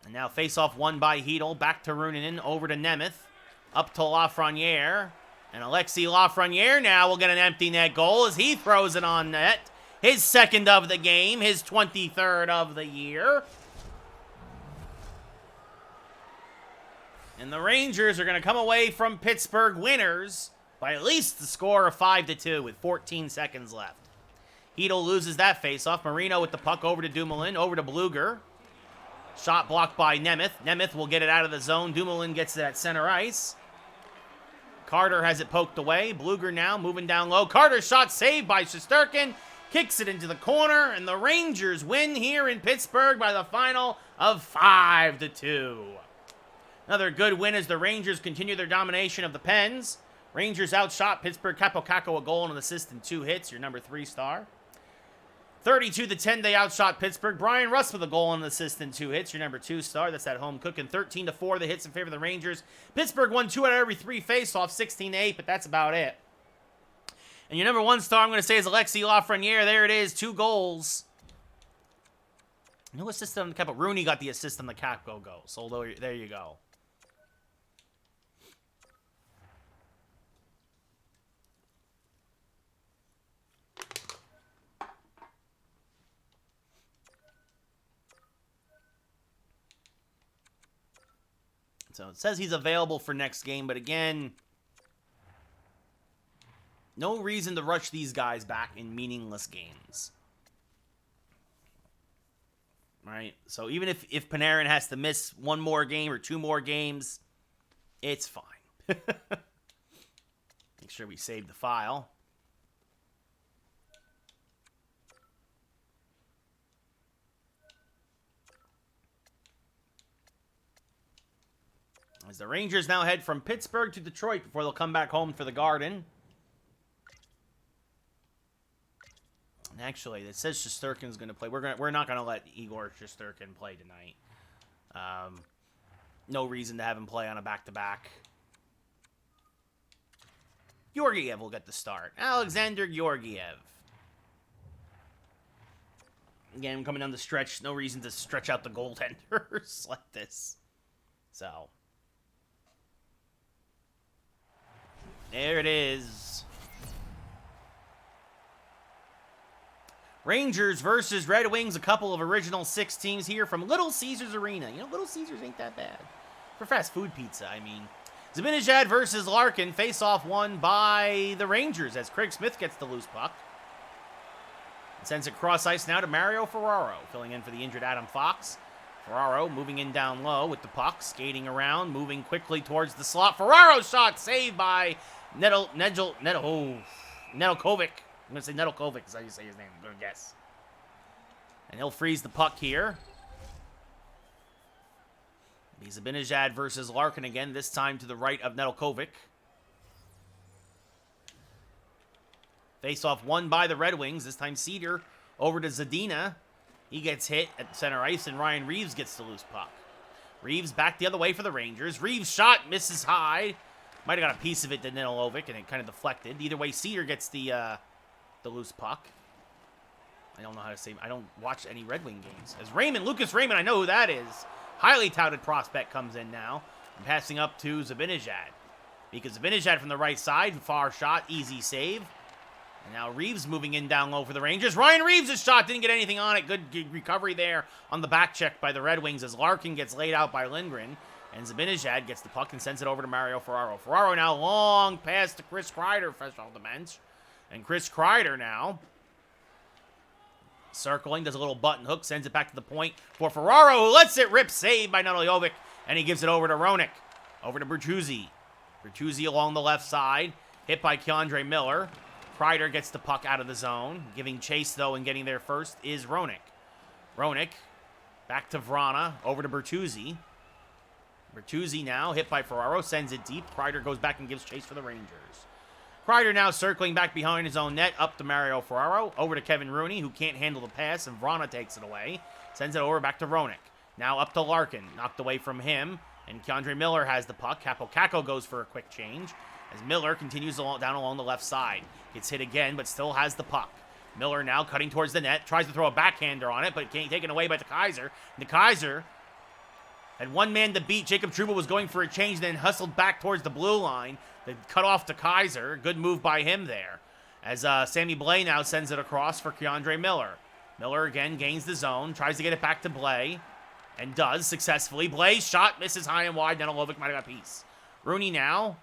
And now face-off won by Hedel. Back to Ruunanen, over to Nemeth. Up to Lafreniere. And Alexis Lafreniere now will get an empty net goal as he throws it on net. His second of the game, his 23rd of the year. And the Rangers are going to come away from Pittsburgh winners by at least the score of 5-2 with 14 seconds left. Hedel loses that face-off. Marino with the puck over to Dumoulin, over to Bluger. Shot blocked by Nemeth. Nemeth will get it out of the zone. Dumoulin gets it at center ice. Carter has it poked away. Bluger now moving down low. Carter's shot saved by Shesterkin. Kicks it into the corner, and the Rangers win here in Pittsburgh by the final of 5-2. Another good win as the Rangers continue their domination of the Pens. Rangers outshot Pittsburgh. Kako a goal and an assist and 2 hits, your number 3 star. 32-10, they outshot Pittsburgh. Brian Rust with a goal and an assist and 2 hits, your number 2 star. That's at home cooking. 13-4, the hits in favor of the Rangers. Pittsburgh won 2 out of every 3 face-offs, 16-8, but that's about it. And your number 1 star, I'm going to say, is Alexis Lafreniere. There it is, 2 goals. No assist on the Capo. Rooney got the assist on the Kako goal. So there you go. So it says he's available for next game, but again, no reason to rush these guys back in meaningless games. Right? So even if Panarin has to miss 1 more game or 2 more games, it's fine. Make sure we save the file. As the Rangers now head from Pittsburgh to Detroit before they'll come back home for the Garden. And actually, it says Shesterkin's going to play. We're not going to let Igor Shesterkin play tonight. No reason to have him play on a back-to-back. Georgiev will get the start. Alexander Georgiev. Again, coming down the stretch. No reason to stretch out the goaltenders like this. So there it is. Rangers versus Red Wings. A couple of original 6 teams here from Little Caesars Arena. You know, Little Caesars ain't that bad. For fast food pizza, I mean. Zibanejad versus Larkin. Face-off won by the Rangers as Craig Smith gets the loose puck. And sends it cross ice now to Mario Ferraro. Filling in for the injured Adam Fox. Ferraro moving in down low with the puck. Skating around. Moving quickly towards the slot. Ferraro's shot saved by Nedeljkovic. I'm going to say Nedeljkovic is how you say his name. I'm going to guess. And he'll freeze the puck here. Zibanejad versus Larkin again, this time to the right of Nedeljkovic. Face-off won by the Red Wings. This time Cedar over to Zadina. He gets hit at center ice, and Ryan Reeves gets the loose puck. Reeves back the other way for the Rangers. Reeves' shot misses high. Might have got a piece of it to Nedeljkovic, and it kind of deflected. Either way, Cedar gets the loose puck. I don't know how to say. I don't watch any Red Wing games. As Lucas Raymond, I know who that is. Highly touted prospect comes in now. And passing up to Zibanejad. Because Zibanejad from the right side, far shot, easy save. And now Reeves moving in down low for the Rangers. Ryan Reeves' shot didn't get anything on it. Good recovery there on the back check by the Red Wings as Larkin gets laid out by Lindgren. And Zibanejad gets the puck and sends it over to Mario Ferraro. Ferraro now long pass to Chris Kreider, fresh off the bench. And Chris Kreider now circling, does a little button hook, sends it back to the point for Ferraro, who lets it rip, saved by Nedeljovic, and he gives it over to Roenick. Over to Bertuzzi. Bertuzzi along the left side, hit by K'Andre Miller. Kreider gets the puck out of the zone. Giving chase, though, and getting there first is Roenick. Roenick, back to Vrana, over to Bertuzzi. Bertuzzi now, hit by Ferraro, sends it deep. Kreider goes back and gives chase for the Rangers. Kreider now circling back behind his own net, up to Mario Ferraro, over to Kevin Rooney, who can't handle the pass, and Vrana takes it away. Sends it over back to Roenick. Now up to Larkin, knocked away from him, and K'Andre Miller has the puck. Kako goes for a quick change, as Miller continues down along the left side. Gets hit again, but still has the puck. Miller now cutting towards the net, tries to throw a backhander on it, but taken away by DeKaiser. DeKaiser had one man to beat. Jacob Trouba was going for a change, then hustled back towards the blue line. They cut off DeKaiser. Good move by him there. As Sammy Blais now sends it across for K'Andre Miller. Miller again gains the zone, tries to get it back to Blais, and does successfully. Blais' shot misses high and wide. Nedeljovic might have got a piece. Rooney now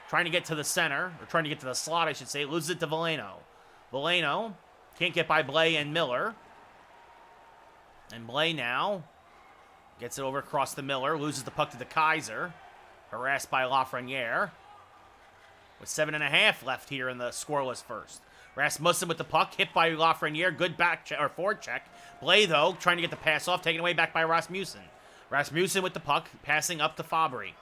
trying to get to the center, or trying to get to the slot, I should say. Loses it to Veleno. Veleno can't get by Blais and Miller. And Blais now gets it over across the Miller. Loses the puck to DeKaiser. Harassed by Lafreniere. With 7.5 left here in the scoreless first. Rasmussen with the puck, hit by Lafreniere. Good back check, or forward check. Blais, though, trying to get the pass off, taken away back by Rasmussen. Rasmussen with the puck, passing up to Fabry.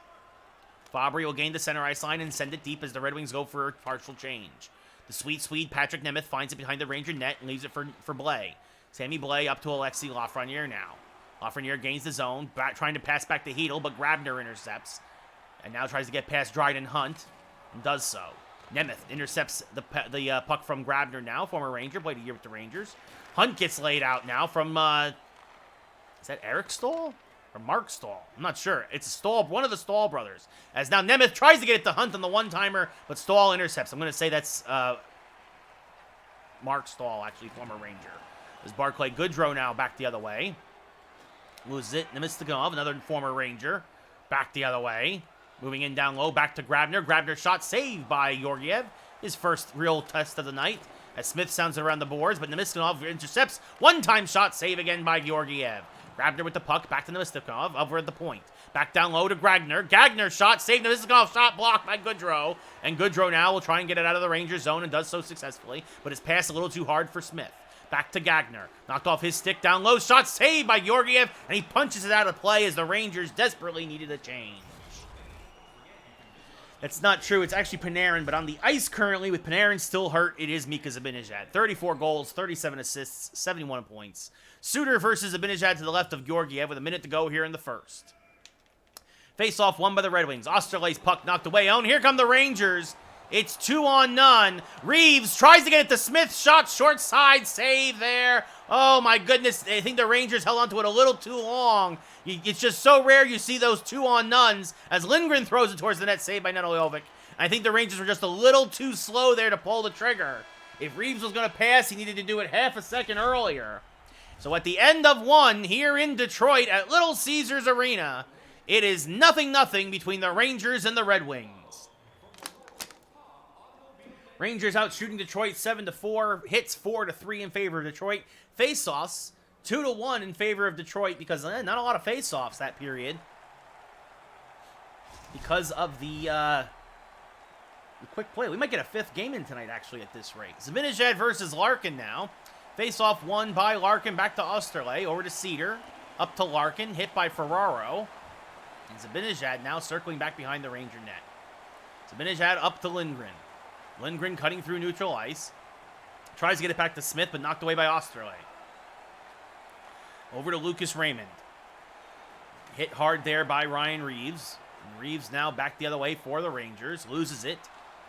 Fabry will gain the center ice line and send it deep as the Red Wings go for a partial change. The sweet Swede, Patrick Nemeth, finds it behind the Ranger net and leaves it for Blais. Sammy Blais up to Alexi Lafreniere now. Lafreniere gains the zone, trying to pass back to Hedel, but Grabner intercepts. And now tries to get past Dryden Hunt, and does so. Nemeth intercepts the puck from Grabner now, former Ranger, played a year with the Rangers. Hunt gets laid out now from, is that Eric Stahl? Or Mark Stahl? I'm not sure. It's Stahl, one of the Stahl brothers. As now Nemeth tries to get it to Hunt on the one-timer, but Stahl intercepts. I'm going to say that's Mark Stahl, actually, former Ranger. As Barclay Goodrow now back the other way. Loses it. Nemistiganov, another former Ranger, back the other way. Moving in down low, back to Grabner. Grabner shot saved by Georgiev. His first real test of the night. As Smith sounds it around the boards, but Nemistiganov intercepts. One-time shot, save again by Georgiev. Grabner with the puck, back to Nemistiganov, over at the point. Back down low to Gagner. Gagner shot, saved. Nemistiganov shot blocked by Goodrow. And Goodrow now will try and get it out of the Rangers zone and does so successfully. But his pass a little too hard for Smith. Back to Gagner. Knocked off his stick down low. Shot saved by Georgiev. And he punches it out of play as the Rangers desperately needed a change. That's not true. It's actually Panarin, but on the ice currently, with Panarin still hurt, it is Mika Zibanejad. 34 goals, 37 assists, 71 points. Suter versus Zibanejad to the left of Georgiev with a minute to go here in the first. Face-off won by the Red Wings. Osterley's puck knocked away. Oh, and here come the Rangers. It's 2-on-0. Reeves tries to get it to Smith. Shot short side. Save there. Oh, my goodness. I think the Rangers held onto it a little too long. It's just so rare you see those 2-on-0s as Lindgren throws it towards the net. Saved by Nedeljovic. I think the Rangers were just a little too slow there to pull the trigger. If Reeves was going to pass, he needed to do it half a second earlier. So at the end of one here in Detroit at Little Caesars Arena, it is 0-0 between the Rangers and the Red Wings. Rangers out shooting Detroit 7-4, hits 4-3 in favor of Detroit. Face-offs 2-1 in favor of Detroit because not a lot of face-offs that period. Because of the quick play. We might get a fifth game in tonight, actually, at this rate. Zibanejad versus Larkin now. Face-off won by Larkin, back to Osterley, over to Cedar, up to Larkin, hit by Ferraro. And Zibanejad now circling back behind the Ranger net. Zibanejad up to Lindgren. Lindgren cutting through neutral ice. Tries to get it back to Smith, but knocked away by Osterley. Over to Lucas Raymond. Hit hard there by Ryan Reeves. And Reeves now back the other way for the Rangers. Loses it.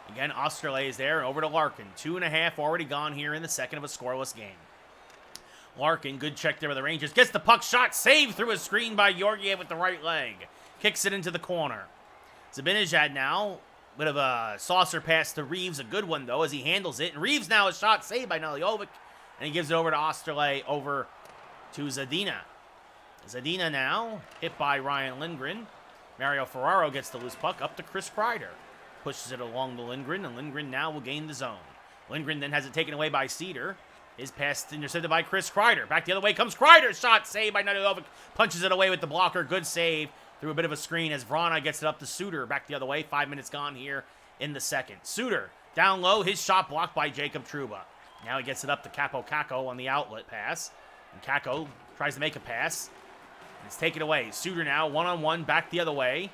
Again, Osterley is there, and over to Larkin. 2.5 already gone here in the second of a scoreless game. Larkin, good check there by the Rangers. Gets the puck shot, saved through a screen by Georgiev with the right leg. Kicks it into the corner. Zibanejad now Bit of a saucer pass to Reeves, a good one, though, as he handles it. And Reeves now a shot saved by Neljovic, and he gives it over to Osterley, over to Zadina. Zadina now, hit by Ryan Lindgren. Mario Ferraro gets the loose puck up to Chris Kreider. Pushes it along to Lindgren, and Lindgren now will gain the zone. Lindgren then has it taken away by Cedar. His pass intercepted by Chris Kreider. Back the other way comes Kreider. Shot saved by Neljovic. Punches it away with the blocker. Good save through a bit of a screen as Vrana gets it up to Suter. Back the other way. 5 minutes gone here in the second. Suter down low. His shot blocked by Jacob Trouba. Now he gets it up to Capo Caco on the outlet pass. And Caco tries to make a pass. And it's taken away. Suter now one-on-one back the other way.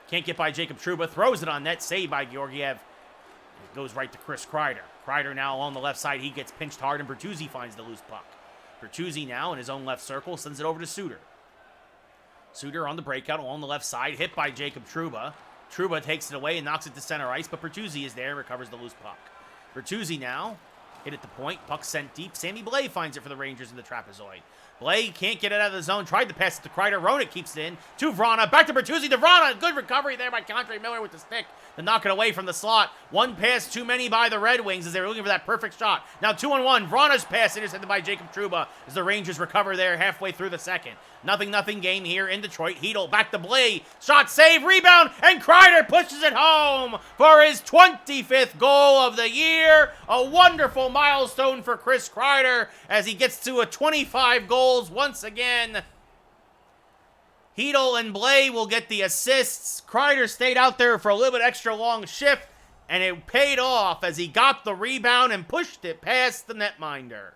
Can't get by Jacob Trouba. Throws it on net. Saved by Georgiev. It goes right to Chris Kreider. Kreider now along the left side. He gets pinched hard, and Bertuzzi finds the loose puck. Bertuzzi now in his own left circle sends it over to Suter. Suter on the breakout along the left side. Hit by Jacob Trouba. Trouba takes it away and knocks it to center ice, but Bertuzzi is there and recovers the loose puck. Bertuzzi now hit at the point. Puck sent deep. Sammy Blais finds it for the Rangers in the trapezoid. Blais can't get it out of the zone. Tried to pass it to Kreider. Roenick keeps it in. To Vrana. Back to Bertuzzi. To Vrana. Good recovery there by Andre Miller with the stick to knock it away from the slot. One pass too many by the Red Wings as they were looking for that perfect shot. Now 2-on-1. Vrana's pass intercepted by Jacob Trouba as the Rangers recover there halfway through the second. 0-0 game here in Detroit. Hedl back to Blais. Shot, save, rebound, and Kreider pushes it home for his 25th goal of the year. A wonderful milestone for Chris Kreider as he gets to a 25 goals once again. Hedl and Blais will get the assists. Kreider stayed out there for a little bit extra long shift, and it paid off as he got the rebound and pushed it past the netminder.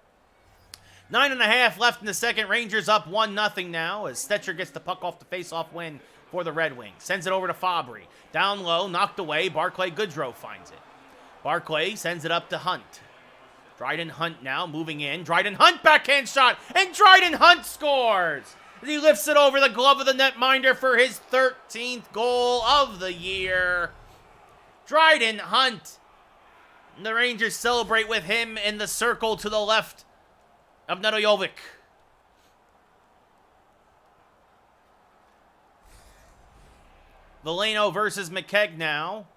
9.5 left in the second. Rangers up 1-0 now as Stetcher gets the puck off the face-off win for the Red Wings. Sends it over to Fabry. Down low, knocked away. Barclay Goodrow finds it. Barclay sends it up to Hunt. Dryden Hunt now moving in. Dryden Hunt backhand shot, and Dryden Hunt scores! He lifts it over the glove of the netminder for his 13th goal of the year. Dryden Hunt. The Rangers celebrate with him in the circle to the left of Nedojovic. Veleno versus McKegg now.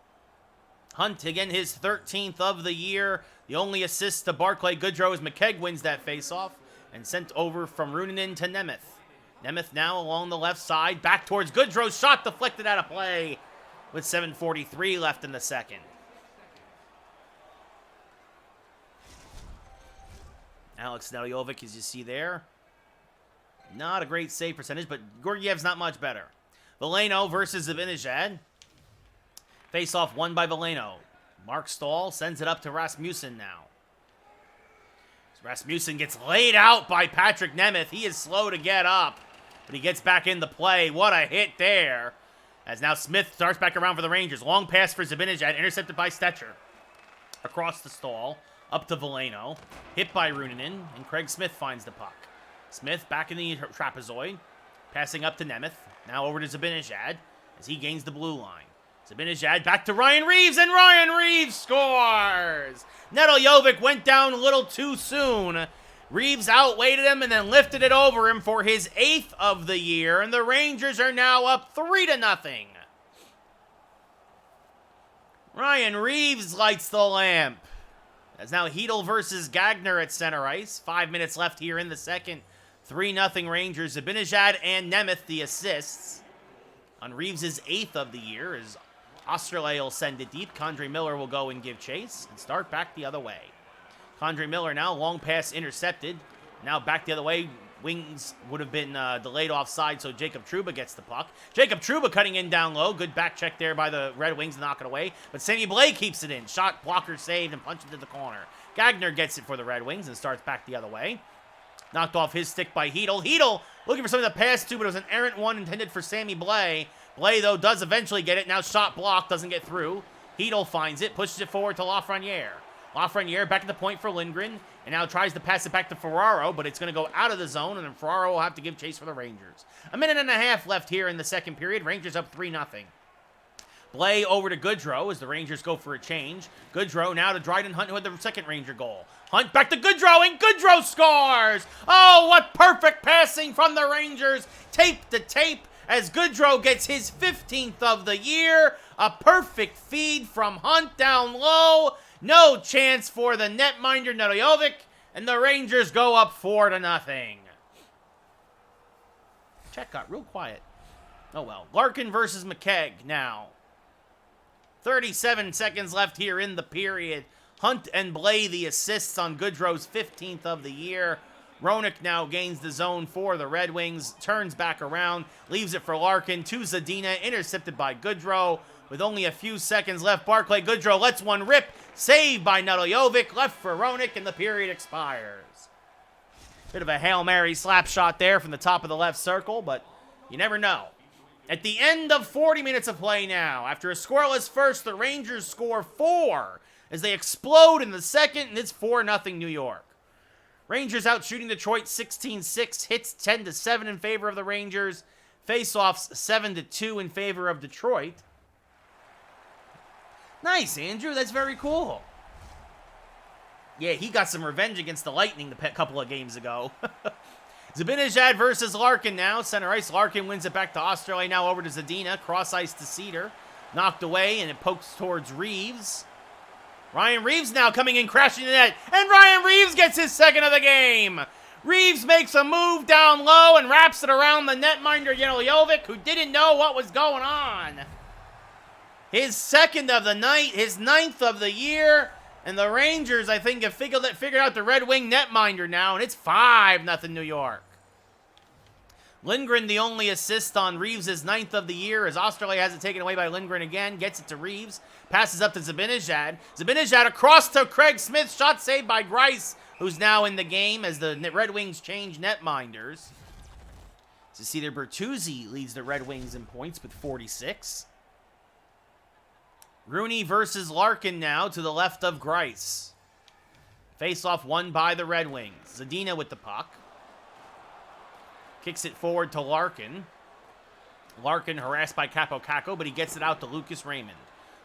Hunt again, his 13th of the year. The only assist to Barclay Goodrow as McKegg wins that faceoff and sent over from Runanen to Nemeth. Nemeth now along the left side, back towards Goodrow. Shot deflected out of play with 7:43 left in the second. Alex Nedojovic, as you see there. Not a great save percentage, but Georgiev's not much better. Veleno versus Zibanejad. Face-off won by Veleno. Mark Stahl sends it up to Rasmussen now. Rasmussen gets laid out by Patrick Nemeth. He is slow to get up, but he gets back into play. What a hit there. As now Smith starts back around for the Rangers. Long pass for Zibanejad, intercepted by Stetcher. Across the stall, up to Veleno. Hit by Runanen, and Craig Smith finds the puck. Smith back in the trapezoid, passing up to Nemeth. Now over to Zibanejad as he gains the blue line. Zibanejad back to Ryan Reeves, and Ryan Reeves scores! Nedojovic went down a little too soon. Reeves outweighted him and then lifted it over him for his 8th of the year, and the Rangers are now up 3-0. Ryan Reeves lights the lamp. As now Hedl versus Gagner at center ice. 5 minutes left here in the second. 3-0 Rangers. Zibanejad and Nemeth the assists. On Reeves' 8th of the year as Osterley will send it deep. Condre Miller will go and give chase and start back the other way. Condre Miller now, long pass intercepted. Now back the other way. Wings would have been delayed offside, so Jacob Trouba gets the puck. Jacob Trouba cutting in down low. Good back check there by the Red Wings to knock it away. But Sammy Blais keeps it in. Shot blocker saved and punched into the corner. Gagner gets it for the Red Wings and starts back the other way. Knocked off his stick by Hedl. Hedl looking for something to pass to, but it was an errant one intended for Sammy Blais. Blais, though, does eventually get it. Now shot blocked, doesn't get through. Hedl finds it, pushes it forward to Lafreniere. Lafreniere back at the point for Lindgren, and now tries to pass it back to Ferraro, but it's going to go out of the zone, and then Ferraro will have to give chase for the Rangers. 1.5 minutes left here in the second period. Rangers up 3-0. Blais over to Goodrow as the Rangers go for a change. Goodrow now to Dryden Hunt, who had the second Ranger goal. Hunt back to Goodrow, and Goodrow scores! Oh, what perfect passing from the Rangers! Tape to tape as Goodrow gets his 15th of the year. A perfect feed from Hunt down low. No chance for the netminder Nedojovic, and the Rangers go up 4-0. Chat got real quiet. Oh well. Larkin versus McKegg now. 37 seconds left here in the period. Hunt and Blay the assists on Goodrow's 15th of the year. Roenick now gains the zone for the Red Wings, turns back around, leaves it for Larkin to Zadina, intercepted by Goodrow. With only a few seconds left, Barclay Goodrow lets one rip, saved by Nedojovic, left for Roenick, and the period expires. Bit of a Hail Mary slap shot there from the top of the left circle, but you never know. At the end of 40 minutes of play now, after a scoreless first, the Rangers score 4 as they explode in the second, and it's 4-0 New York. Rangers out shooting Detroit 16-6, hits 10-7 in favor of the Rangers, faceoffs 7-2 in favor of Detroit. Nice, Andrew. That's very cool. Yeah, he got some revenge against the Lightning a couple of games ago. Zibanejad versus Larkin now. Center ice. Larkin wins it back to Australia. Now over to Zadina. Cross ice to Cedar. Knocked away, and it pokes towards Reeves. Ryan Reeves now coming in, crashing the net. And Ryan Reeves gets his second of the game. Reeves makes a move down low and wraps it around the netminder Nedojovic, who didn't know what was going on. His second of the night, his 9th of the year, and the Rangers, I think, have figured out the Red Wing netminder now, and it's 5-0 New York. Lindgren, the only assist on Reeves' 9th of the year, as Australia has it taken away by Lindgren again, gets it to Reeves, passes up to Zibanejad. Zibanejad across to Craig Smith, shot saved by Grice, who's now in the game as the Red Wings change netminders. So Cedar Bertuzzi leads the Red Wings in points with 46. Rooney versus Larkin now to the left of Grice. Face-off won by the Red Wings. Zadina with the puck. Kicks it forward to Larkin. Larkin harassed by Capo Caco, but he gets it out to Lucas Raymond.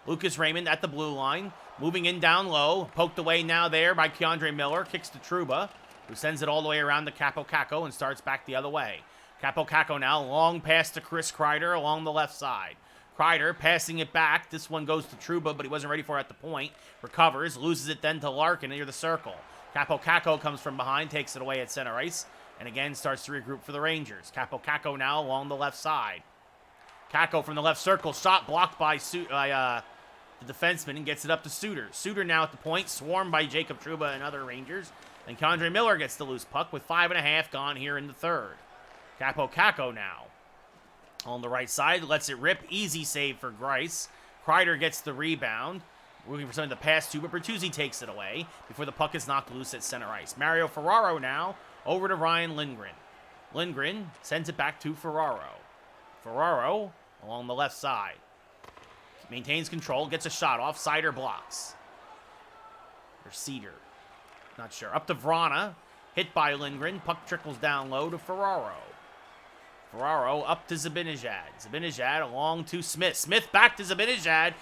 Lucas Raymond at the blue line. Moving in down low. Poked away now there by Keandre Miller. Kicks to Trouba, who sends it all the way around to Capo Caco and starts back the other way. Capo Caco now. Long pass to Chris Kreider along the left side. Kreider passing it back. This one goes to Trouba, but he wasn't ready for it at the point. Recovers, loses it then to Larkin near the circle. Capo Caco comes from behind, takes it away at center ice, and again starts to regroup for the Rangers. Capo Caco now along the left side. Caco from the left circle, shot blocked by the defenseman, and gets it up to Suter. Suter now at the point, swarmed by Jacob Trouba and other Rangers. And Keandre Miller gets the loose puck with 5.5 gone here in the third. Capo Caco now on the right side, lets it rip. Easy save for Grice. Kreider gets the rebound. Looking for something to pass to, but Bertuzzi takes it away before the puck is knocked loose at center ice. Mario Ferraro now over to Ryan Lindgren. Lindgren sends it back to Ferraro. Ferraro along the left side. Maintains control, gets a shot off. Sider blocks. Or Cedar. Not sure. Up to Vrana. Hit by Lindgren. Puck trickles down low to Ferraro. Ferraro up to Zibanejad. Zibanejad along to Smith. Smith back to Zibanejad.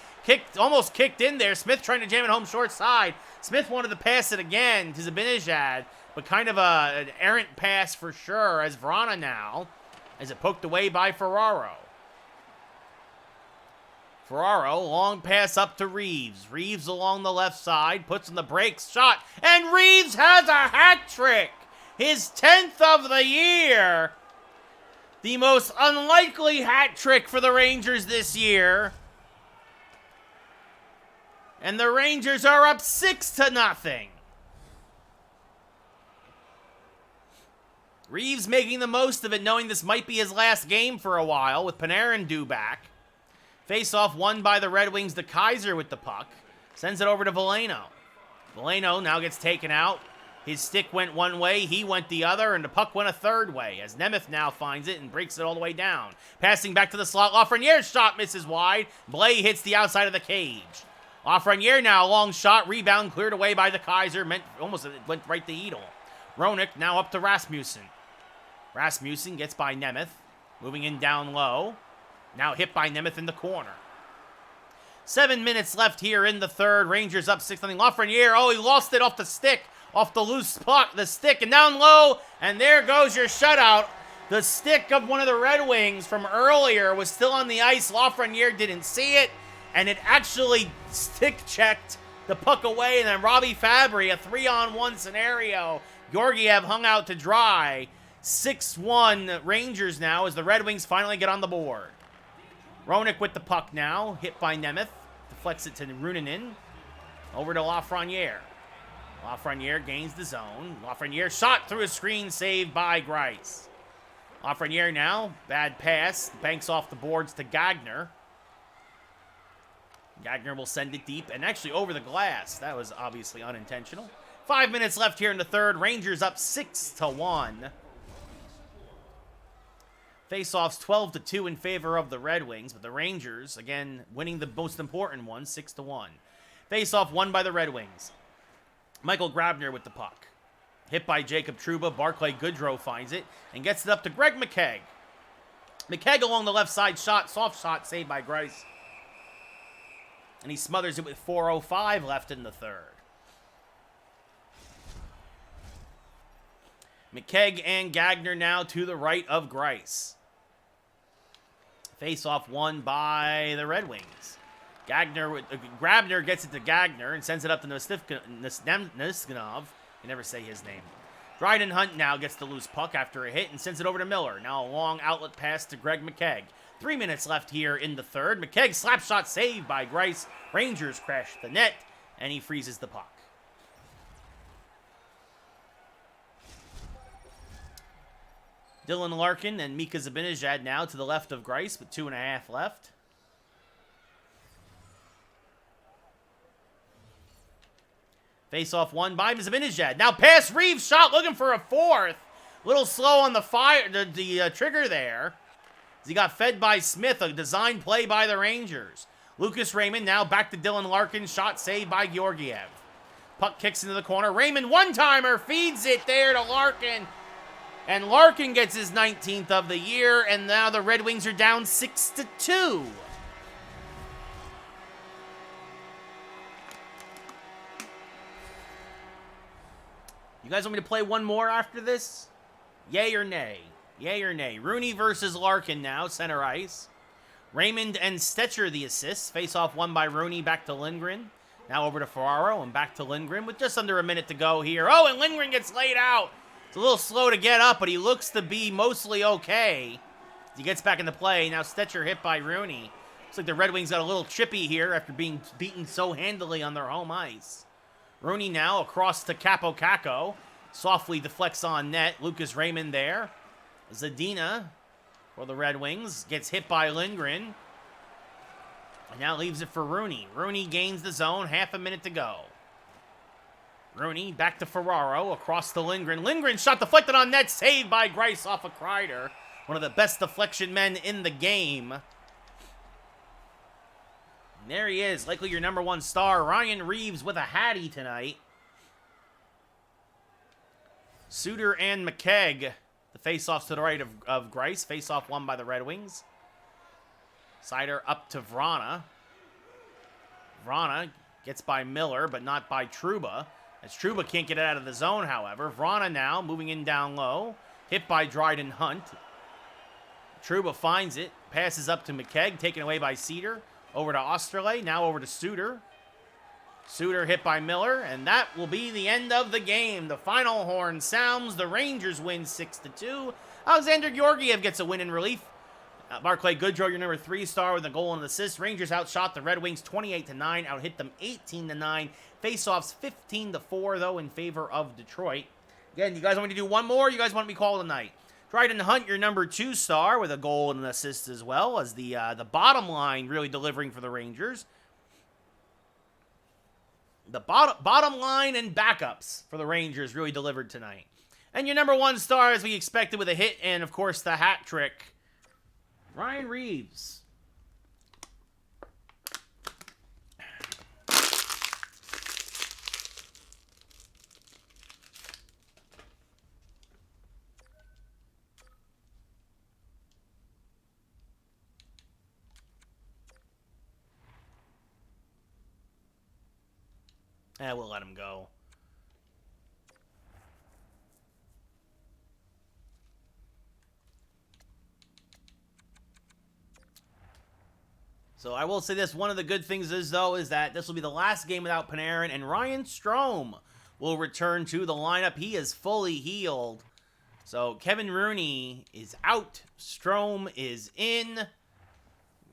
Almost kicked in there. Smith trying to jam it home short side. Smith wanted to pass it again to Zibanejad, but kind of an errant pass for sure as Vrana now, as it poked away by Ferraro. Ferraro, long pass up to Reeves. Reeves along the left side, puts on the brakes, shot, and Reeves has a hat trick! His 10th of the year! The most unlikely hat trick for the Rangers this year. And the Rangers are up 6-0. Reeves making the most of it, knowing this might be his last game for a while, with Panarin due back. Face-off won by the Red Wings. The Kaiser with the puck. Sends it over to Veleno. Veleno now gets taken out. His stick went one way, he went the other, and the puck went a third way, as Nemeth now finds it and breaks it all the way down. Passing back to the slot, Lafreniere's shot misses wide. Blay hits the outside of the cage. Lafreniere now, long shot, rebound cleared away by the Kaiser, almost went right to Edel. Roenick now up to Rasmussen. Rasmussen gets by Nemeth, moving in down low. Now hit by Nemeth in the corner. 7 minutes left here in the third. Rangers up 6-0. Lafreniere, he lost it off the stick. Off the loose puck, the stick, and down low, and there goes your shutout. The stick of one of the Red Wings from earlier was still on the ice. Lafreniere didn't see it, and it actually stick-checked the puck away, and then Robbie Fabry, a 3-on-1 scenario. Georgiev hung out to dry. 6-1 Rangers now as the Red Wings finally get on the board. Roenick with the puck now, hit by Nemeth. Deflects it to Runinen. Over to Lafreniere. Lafreniere gains the zone. Lafreniere shot through a screen, saved by Greiss. Lafreniere now, bad pass, banks off the boards to Gagner. Gagner will send it deep and actually over the glass. That was obviously unintentional. 5 minutes left here in the third. Rangers up 6-1. Faceoffs 12-2 in favor of the Red Wings, but the Rangers, again, winning the most important one, 6-1. Faceoff won by the Red Wings. Michael Grabner with the puck. Hit by Jacob Trouba. Barclay Goodrow finds it and gets it up to Greg McKegg. McKegg along the left side shot. Soft shot saved by Greiss. And he smothers it with 4:05 left in the third. McKegg and Gagner now to the right of Greiss. Face-off won by the Red Wings. Grabner gets it to Gagner and sends it up to Niskanov. You never say his name. Dryden Hunt now gets the loose puck after a hit and sends it over to Miller. Now a long outlet pass to Greg McKegg. 3 minutes left here in the third. McKegg slap shot saved by Greiss. Rangers crash the net, and he freezes the puck. Dylan Larkin and Mika Zibanejad now to the left of Greiss with 2.5 left. Face-off won by Zibanejad. Now pass Reeves, shot looking for a fourth. Little slow on the trigger there. He got fed by Smith, a design play by the Rangers. Lucas Raymond now back to Dylan Larkin. Shot saved by Georgiev. Puck kicks into the corner. Raymond one-timer feeds it there to Larkin. And Larkin gets his 19th of the year. And now the Red Wings are down 6-2. You guys want me to play one more after this? Yay or nay? Yay or nay? Rooney versus Larkin now, center ice. Raymond and Stetcher the assists. Face-off won by Rooney, back to Lindgren. Now over to Ferraro and back to Lindgren with just under a minute to go here. Oh, and Lindgren gets laid out. It's a little slow to get up, but he looks to be mostly okay. He gets back into play. Now Stetcher hit by Rooney. Looks like the Red Wings got a little chippy here after being beaten so handily on their home ice. Rooney now across to Capo Caco. Softly deflects on net. Lucas Raymond there. Zadina for the Red Wings gets hit by Lindgren. And now leaves it for Rooney. Rooney gains the zone. Half a minute to go. Rooney back to Ferraro across to Lindgren. Lindgren shot deflected on net. Saved by Greiss off of Kreider. One of the best deflection men in the game. And there he is. Likely your number one star. Ryan Reeves with a hattie tonight. Suter and McKegg. The face-offs to the right of Greiss. Face-off won by the Red Wings. Sider up to Vrana. Vrana gets by Miller, but not by Trouba. As Trouba can't get it out of the zone, however. Vrana now moving in down low. Hit by Dryden Hunt. Trouba finds it. Passes up to McKegg. Taken away by Cedar. Over to Osterley. Now over to Suter. Suter hit by Miller, and that will be the end of the game. The final horn sounds. The Rangers win 6-2. Alexander Georgiev gets a win in relief. Barclay Goodrow, your number 3 star with a goal and an assist. Rangers outshot the Red Wings 28-9, out-hit them 18-9. Faceoffs 15-4, though, in favor of Detroit. Again, you guys want me to do one more? You guys want me to call it a night? Dryden Hunt, your number 2 star with a goal and an assist as well, as the bottom line really delivering for the Rangers. The bottom line and backups for the Rangers really delivered tonight. And your number 1 star, as we expected, with a hit and, of course, the hat trick, Ryan Reeves. We'll let him go. So I will say this, one of the good things is, though, is that this will be the last game without Panarin, and Ryan Strome will return to the lineup. He is fully healed. So Kevin Rooney is out. Strome is in.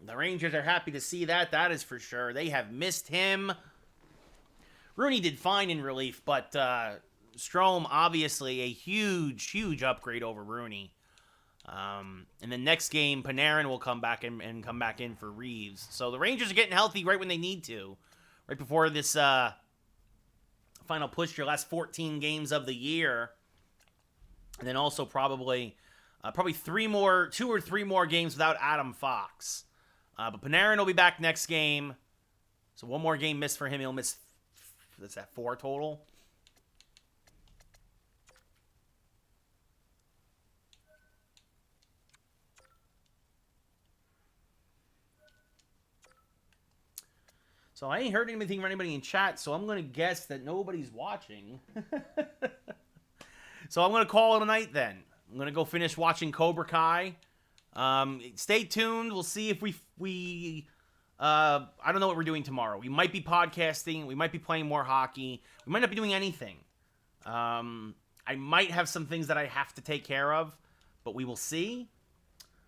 The Rangers are happy to see that. That is for sure. They have missed him. Rooney did fine in relief, but Strome, obviously, a huge, huge upgrade over Rooney. And the next game, Panarin will come back and come back in for Reeves. So the Rangers are getting healthy right when they need to. Right before this final push, your last 14 games of the year. And then also probably 2 or 3 more games without Adam Fox. But Panarin will be back next game. So one more game missed for him. He'll miss, what's that, 4 total? So I ain't heard anything from anybody in chat, so I'm going to guess that nobody's watching. So I'm going to call it a night then. I'm going to go finish watching Cobra Kai. Stay tuned. We'll see if we I don't know what we're doing tomorrow. We might be podcasting. We might be playing more hockey. We might not be doing anything. I might have some things that I have to take care of, but we will see.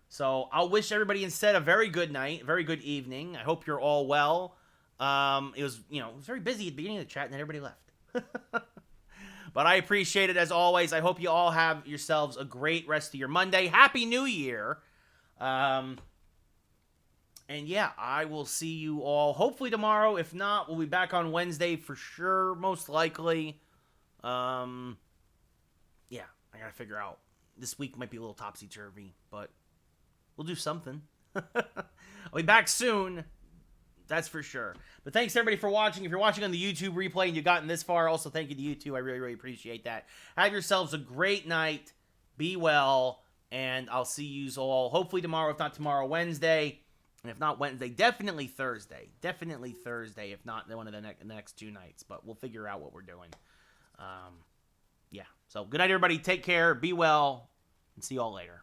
So I'll wish everybody instead a very good night, very good evening. I hope you're all well. It was very busy at the beginning of the chat, and then everybody left. But I appreciate it as always. I hope you all have yourselves a great rest of your Monday. Happy New Year. And yeah, I will see you all hopefully tomorrow. If not, we'll be back on Wednesday for sure, most likely. Yeah, I gotta figure out. This week might be a little topsy-turvy, but we'll do something. I'll be back soon. That's for sure. But thanks, everybody, for watching. If you're watching on the YouTube replay and you've gotten this far, also thank you to you, too. I really, really appreciate that. Have yourselves a great night. Be well. And I'll see you all hopefully tomorrow. If not tomorrow, Wednesday. And if not Wednesday, definitely Thursday. Definitely Thursday, if not one of the next 2 nights. But we'll figure out what we're doing. Yeah. So good night, everybody. Take care. Be well. And see you all later.